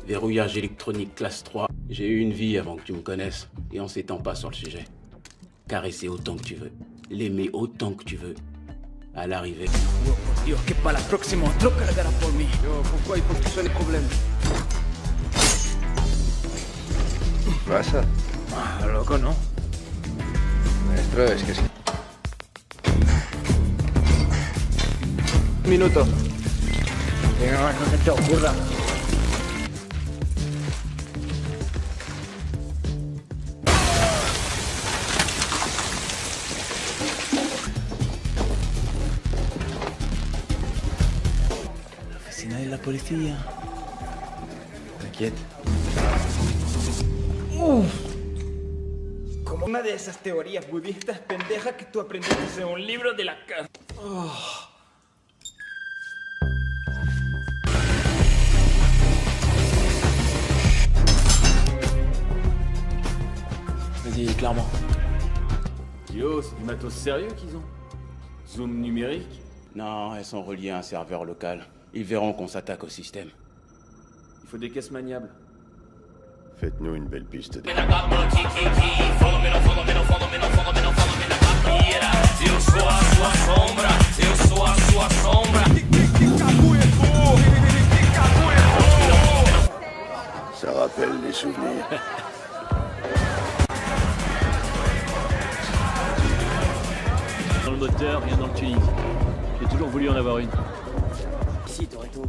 Verrouillage électronique classe 3. J'ai eu une vie avant que tu me connaisses, et on s'étend pas sur le sujet. Caresser autant que tu veux, l'aimer autant que tu veux. À l'arrivée. Dios, que para la próxima otro cargará por mí. Yo, pourquoi il faut que tu sois les problèmes? ¿Pasa? Ah, loco, ¿no? Maestro, es que sí. Un minuto. No se te ocurra. Oficina de la policía. T'inquiète. Como una de esas teorías budistas pendejas que tú aprendiste en un libro de la cara. Vas-y, clairement. Yo, c'est du matos sérieux qu'ils ont? Zoom numérique? Non, elles sont reliées à un serveur local. Ils verront qu'on s'attaque au système. Il faut des caisses maniables. Faites-nous une belle piste de... Ça rappelle des souvenirs. Dans le moteur, rien dans le tuning. J'ai toujours voulu en avoir une. Ici, Toretto.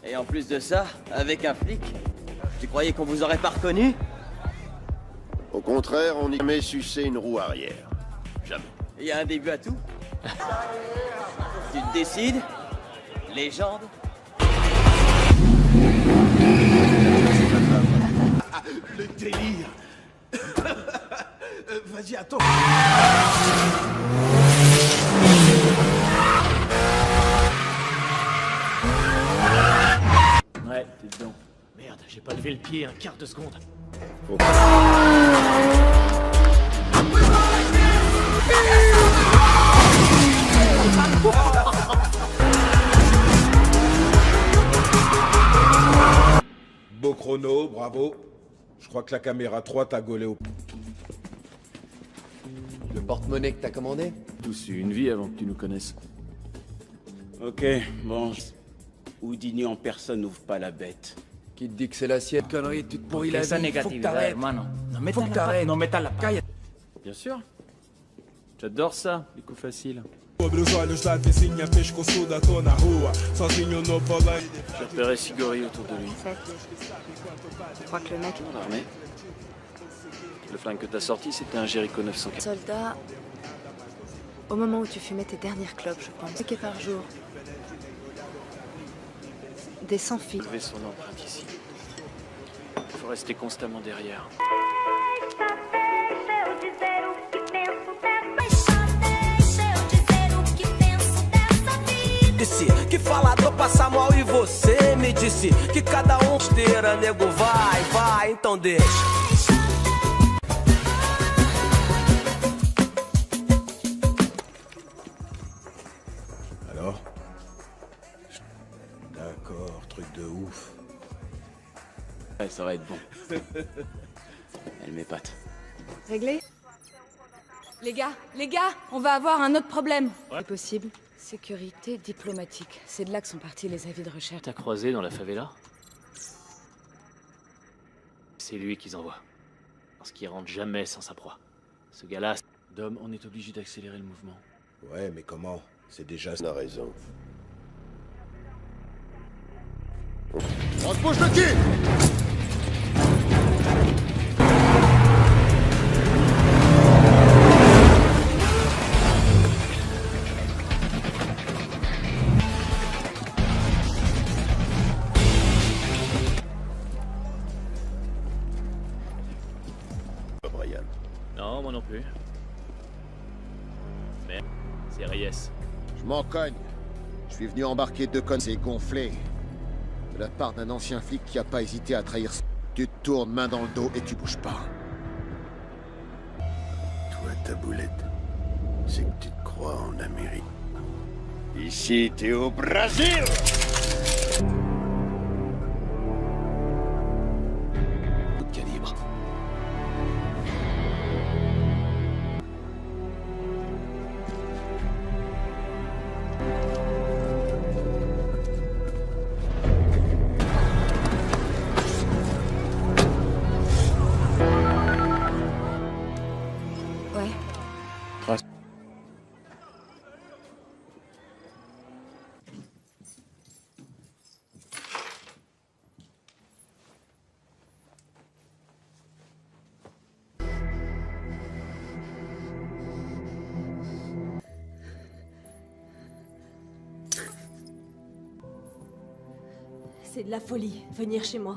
Et en plus de ça, avec un flic, tu croyais qu'on vous aurait pas reconnu? Au contraire, on n'y met sucer une roue arrière. Jamais. Il y a un début à tout. Tu te décides, légende Le délire. Vas-y, attends. Ouais, t'es dedans. Merde, j'ai pas levé le pied un quart de seconde. Beau chrono, bravo. Je crois que la caméra 3 t'a gaulé au... Le porte-monnaie que t'as commandé? Tous eu une vie avant que tu nous connaisses. Ok, bon. Houdini en personne n'ouvre pas la bête. Qui te dit que c'est la sienne? Connerie, tu te pourris la Esa vie. Faut que negatividad, t'arrêtes. hermano. Faut que t'arrêtes. No metas la calle. Bien sûr. J'adore ça, les coups faciles. Sobre os olhos da vizinha pescoçuda, tô na rua, sozinho no volante. J'ai repéré Sigori autour de lui. Je crois que le mec... Dans l'armée. Le flingue que t'as sorti, c'était un Jericho 904. Soldat... Au moment où tu fumais tes dernières clopes, je pense. Paquet par jour. Des sans-fils. Lever son empreinte ici. Il faut rester constamment derrière. Disse que falador passa mal e você me disse que cada esteira, nego, vai, então deixa. Alors? D'accord, truc de ouf. Ouais, ça va être bon. Elle m'épate. Réglé? Les gars, on va avoir un autre problème. Ouais. C'est possible. Sécurité diplomatique. C'est de là que sont partis les avis de recherche. T'as croisé dans la favela? C'est lui qu'ils envoient. Parce qu'il rentre jamais sans sa proie. Ce gars-là... Dom, on est obligé d'accélérer le mouvement. Ouais, mais comment? C'est déjà... On a raison. On se bouge le cul! Brian. Non, moi non plus. Mais c'est Reyes. Je m'en cogne. Je suis venu embarquer 2 connes et gonflé. De la part d'un ancien flic qui a pas hésité à trahir... Tu te tournes main dans le dos et tu bouges pas. Toi, ta boulette, c'est que tu te crois en Amérique. Ici, t'es au Brésil! Coup de calibre. Ouais. C'est de la folie, venir chez moi.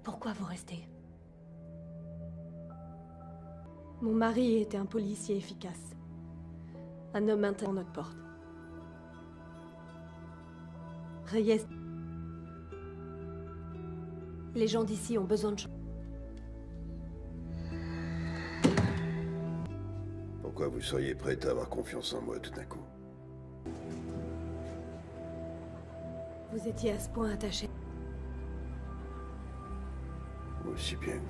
Pourquoi vous restez? Mon mari était un policier efficace. Un homme intègre à notre porte. Reyes. Les gens d'ici ont besoin de choses. Pourquoi vous seriez prête à avoir confiance en moi tout d'un coup? Vous étiez à ce point attaché. Aussi bien que vous.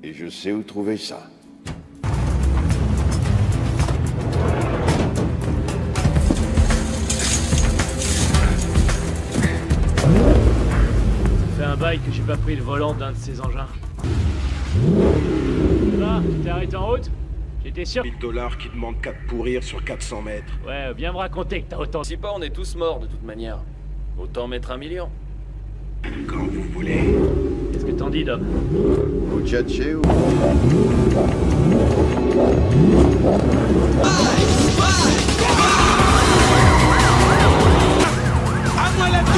Et je sais où trouver ça. Ça fait un bail que j'ai pas pris le volant d'un de ces engins. Ça, tu t'es arrêté en route? J'étais sûr. $1000 qui demandent qu'à te pourrir sur 400 mètres. Ouais, viens me raconter que t'as autant... Si pas, on est tous morts de toute manière. Autant mettre 1 million. Quand vous voulez. Qu'est-ce que t'en dis, Dom? Vous tchatchez ou... À moi la vie.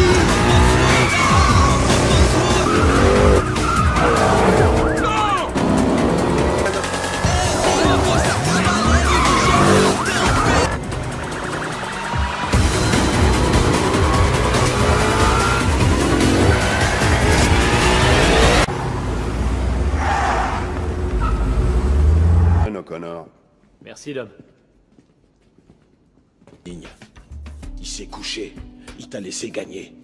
Connor. Merci, Dom. Il s'est couché. Il t'a laissé gagner.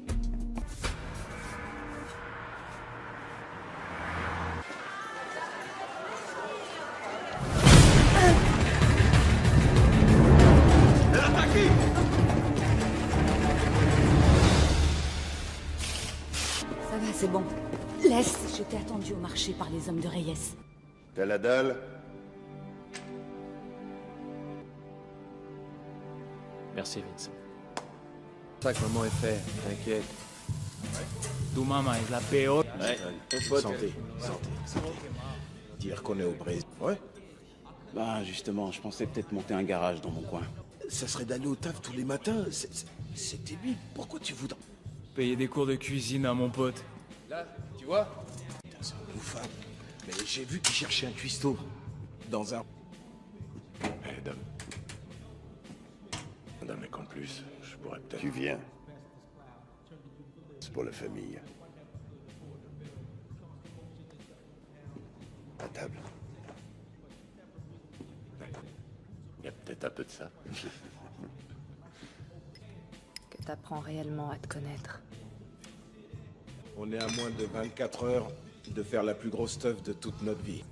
Ça va, c'est bon. Laisse, je t'ai attendu au marché par les hommes de Reyes. T'as la dalle? Merci, Vince. Ça que maman est fait, t'inquiète. Tu maman est la peor. Ouais, santé. Dire qu'on est au Brésil. Ouais. Bah, justement, je pensais peut-être monter un garage dans mon coin. Ça serait d'aller au taf tous les matins. C'est débile. Pourquoi tu voudrais... Payer des cours de cuisine à mon pote. Là, tu vois? Putain, c'est un bouffard. Mais j'ai vu qu'il cherchait un cuistot. Dans un... Eh, Dom. D'un mec en plus, je pourrais peut-être... Tu viens. C'est pour la famille. À table. Il y a peut-être un peu de ça. Que t'apprends réellement à te connaître. On est à moins de 24 heures de faire la plus grosse stuff de toute notre vie.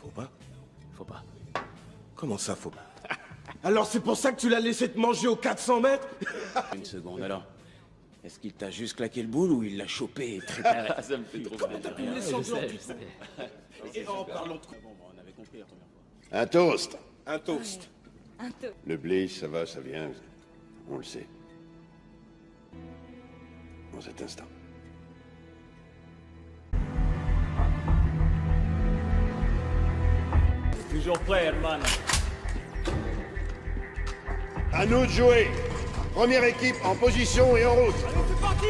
Faut pas? Faut pas. Comment ça, faut pas? Alors c'est pour ça que tu l'as laissé te manger aux 400 mètres? Une seconde, alors. Est-ce qu'il t'a juste claqué le boule ou il l'a chopé et très... Ça me fait trop Comment mal. t'as pu me laisser Je encore? sais, je sais. Et en parlant de quoi? Bon, on avait compris la première fois. Un toast. Un toast. Un peu. Le blé, ça va, ça vient. On le sait. En cet instant. Toujours prêt, hermano. À nous de jouer. Première équipe en position et en route. Allez, c'est parti.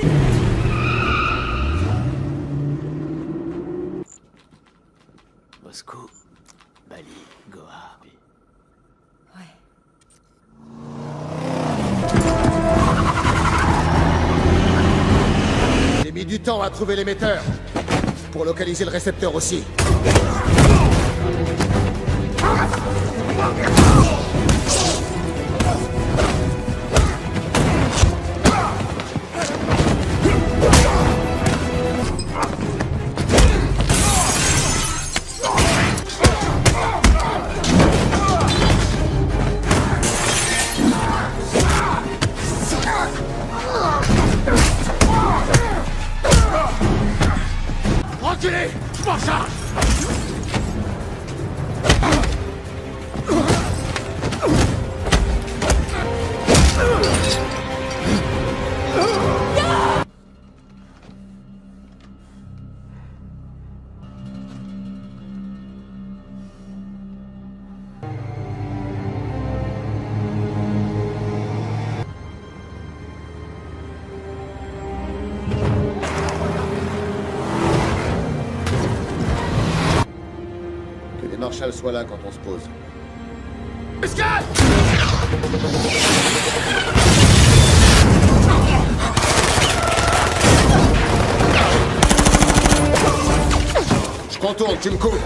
Moscou, Bali, Goa. J'ai mis du temps à trouver l'émetteur. Pour localiser le récepteur aussi. Reculez, je m'en charge. Que les marshals soient là quand on se pose. Escale! Je contourne, tu me couvres.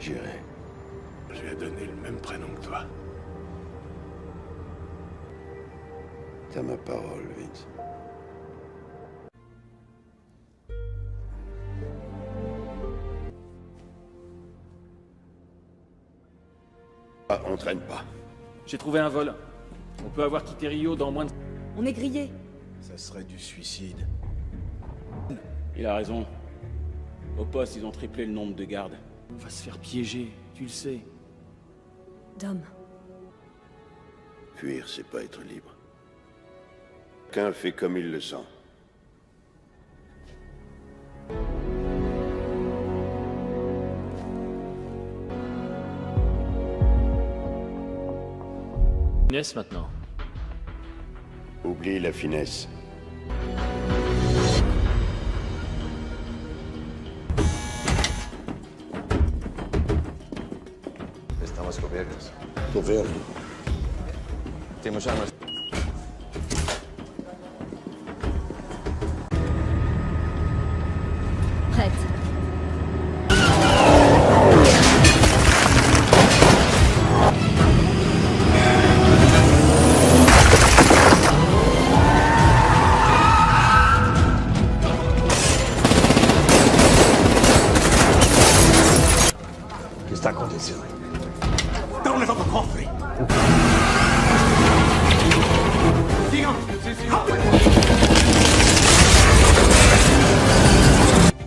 suggéré? Je lui ai donné le même prénom que toi. T'as ma parole, Vince. Ah, on traîne pas. J'ai trouvé un vol. On peut avoir quitté Rio dans moins de... On est grillé. Ça serait du suicide. Il a raison. Au poste, ils ont triplé le nombre de gardes. On va se faire piéger, tu le sais. Dom. Fuir, c'est pas être libre. Chacun fait comme il le sent. Finesse maintenant. Oublie la finesse. Estamos cubiertos. Governo. Temos armas. Prête. Que está acontecendo? Não leva pra cofre! Digam!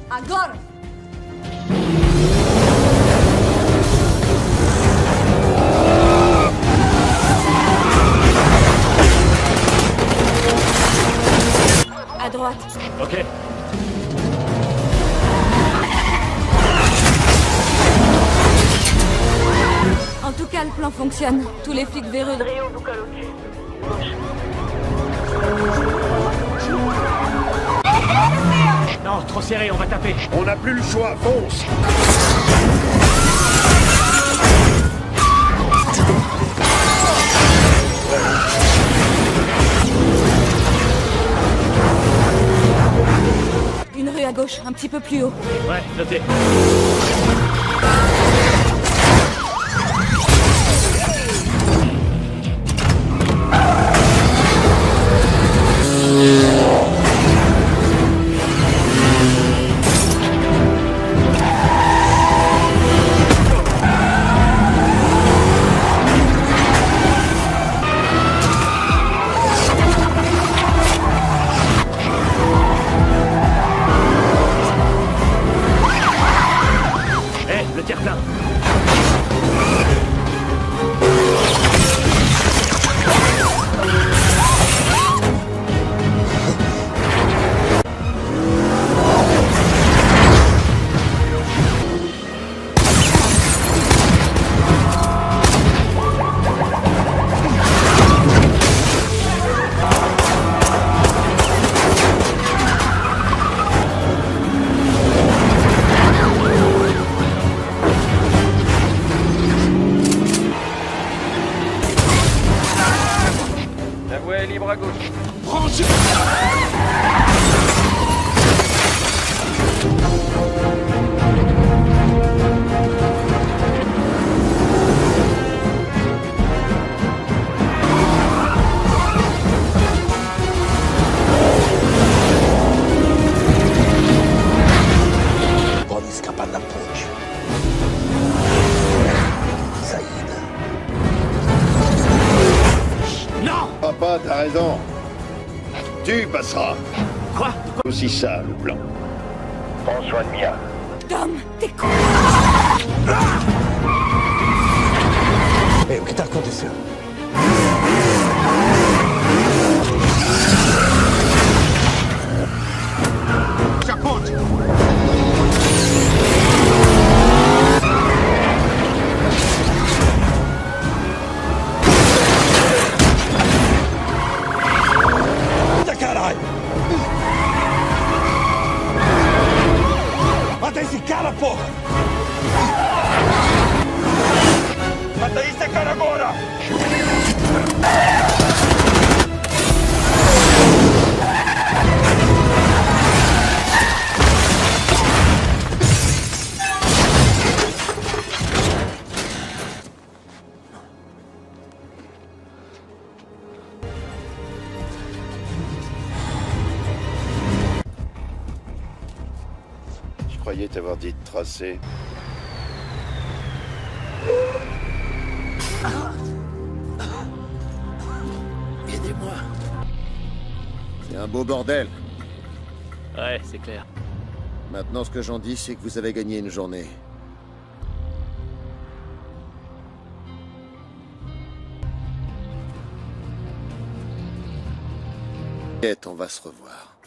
Agora! À droite. Ok. En tout cas, le plan fonctionne. Tous les flics véreux de Rio Non, trop serré, on va taper. On n'a plus le choix, fonce! Une rue à gauche, un petit peu plus haut. Ouais, noté. Le terre-plein. La voie est libre à gauche. Branchez! Pode escapar da ponte. Saída. Non! Papa, t'as raison. Tu passeras. Quoi? Aussi ça, le plan. Prends soin de Mia. Dom, t'es con! Ei, o que tá acontecendo? Já ponte! Eita caralho! Mata esse cara, porra! Mata esse cara agora! t'avoir dit de tracer. Aidez-moi. C'est un beau bordel. Ouais, c'est clair. Maintenant, ce que j'en dis, c'est que vous avez gagné une journée. On va se revoir.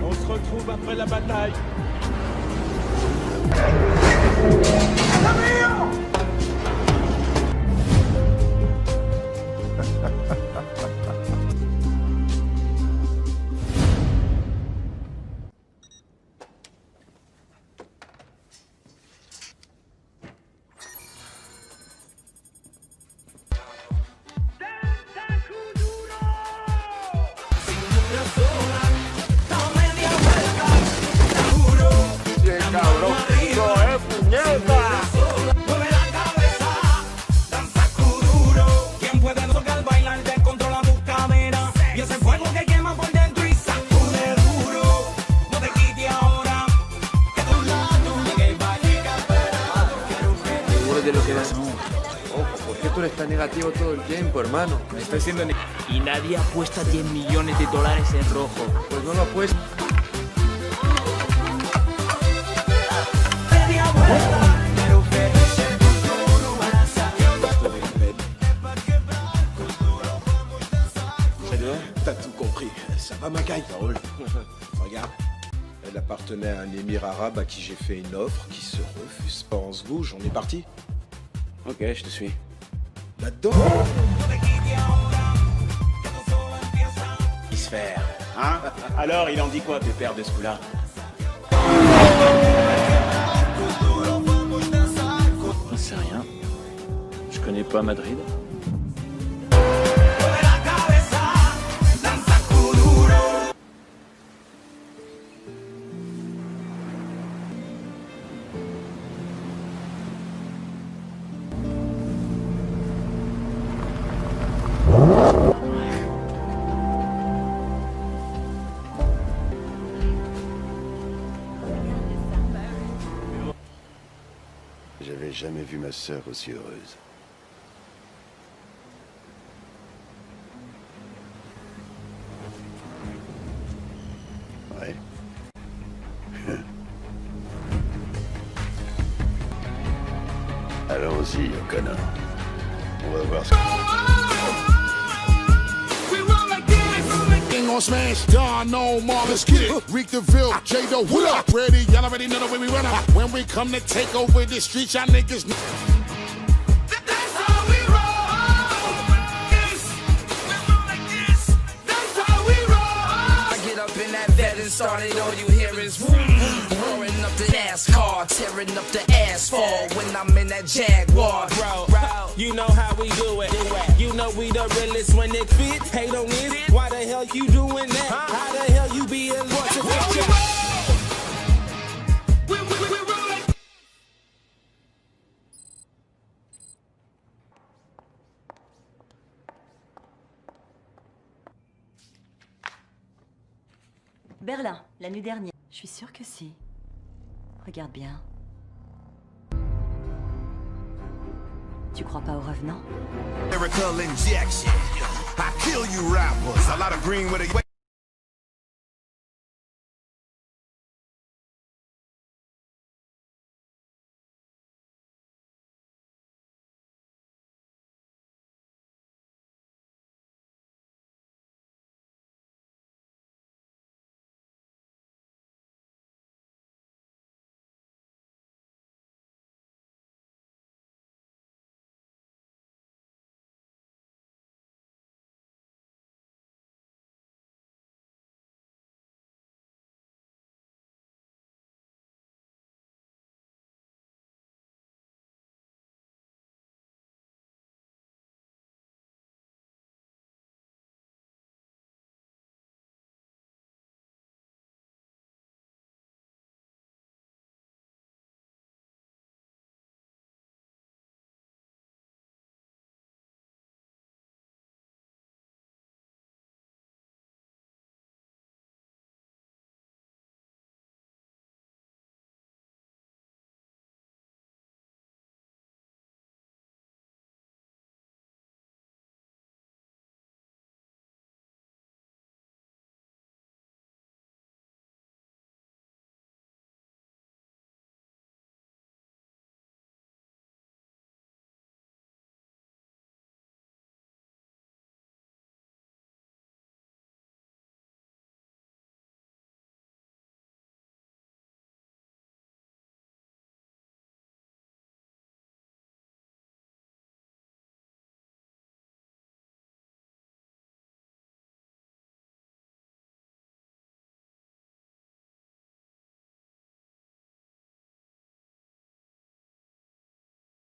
On se retrouve après la bataille. De lo que das. Ojo, ¿por qué tú eres tan negativo todo el tiempo, hermano? Me estoy siendo... Y nadie apuesta 10 millones de dólares en rojo. Pues no lo apuesto. T'as tout compris. Ça va, ma gueule, Raoul? Regarde. Elle appartenait à un émir arabe à qui j'ai fait une offre qui se refuse pas. On se bouge, on est parti. Ok, je te suis. Là-dedans. Il se faire. Hein? Alors, il en dit quoi, pépère de ce coup-là? J'en sais rien. Je connais pas Madrid. J'avais jamais vu ma sœur aussi heureuse. Ouais. Allons-y, O'Connor. On va voir ce que... On smash, Don, no more, let's get it. Reek the Ville, J-Do, what up? Ready, y'all already know the way we run up. When we come to take over the streets, y'all niggas know. That's how we roll. Yes, we roll like this. That's how we roll. I get up in that vet and started, all you hear is roaring up the NASCAR, tearing up the asphalt when I'm in that Jaguar. Bro, you know how we do it. You know we the realest when it fit. Hate on this. Why the hell you doing that? How the hell you be in what you Berlin, la nuit dernière. Je suis sûre que si. Regarde bien. Tu crois pas aux revenants? Lyrical injection. I kill you rappers. A lot of green with a...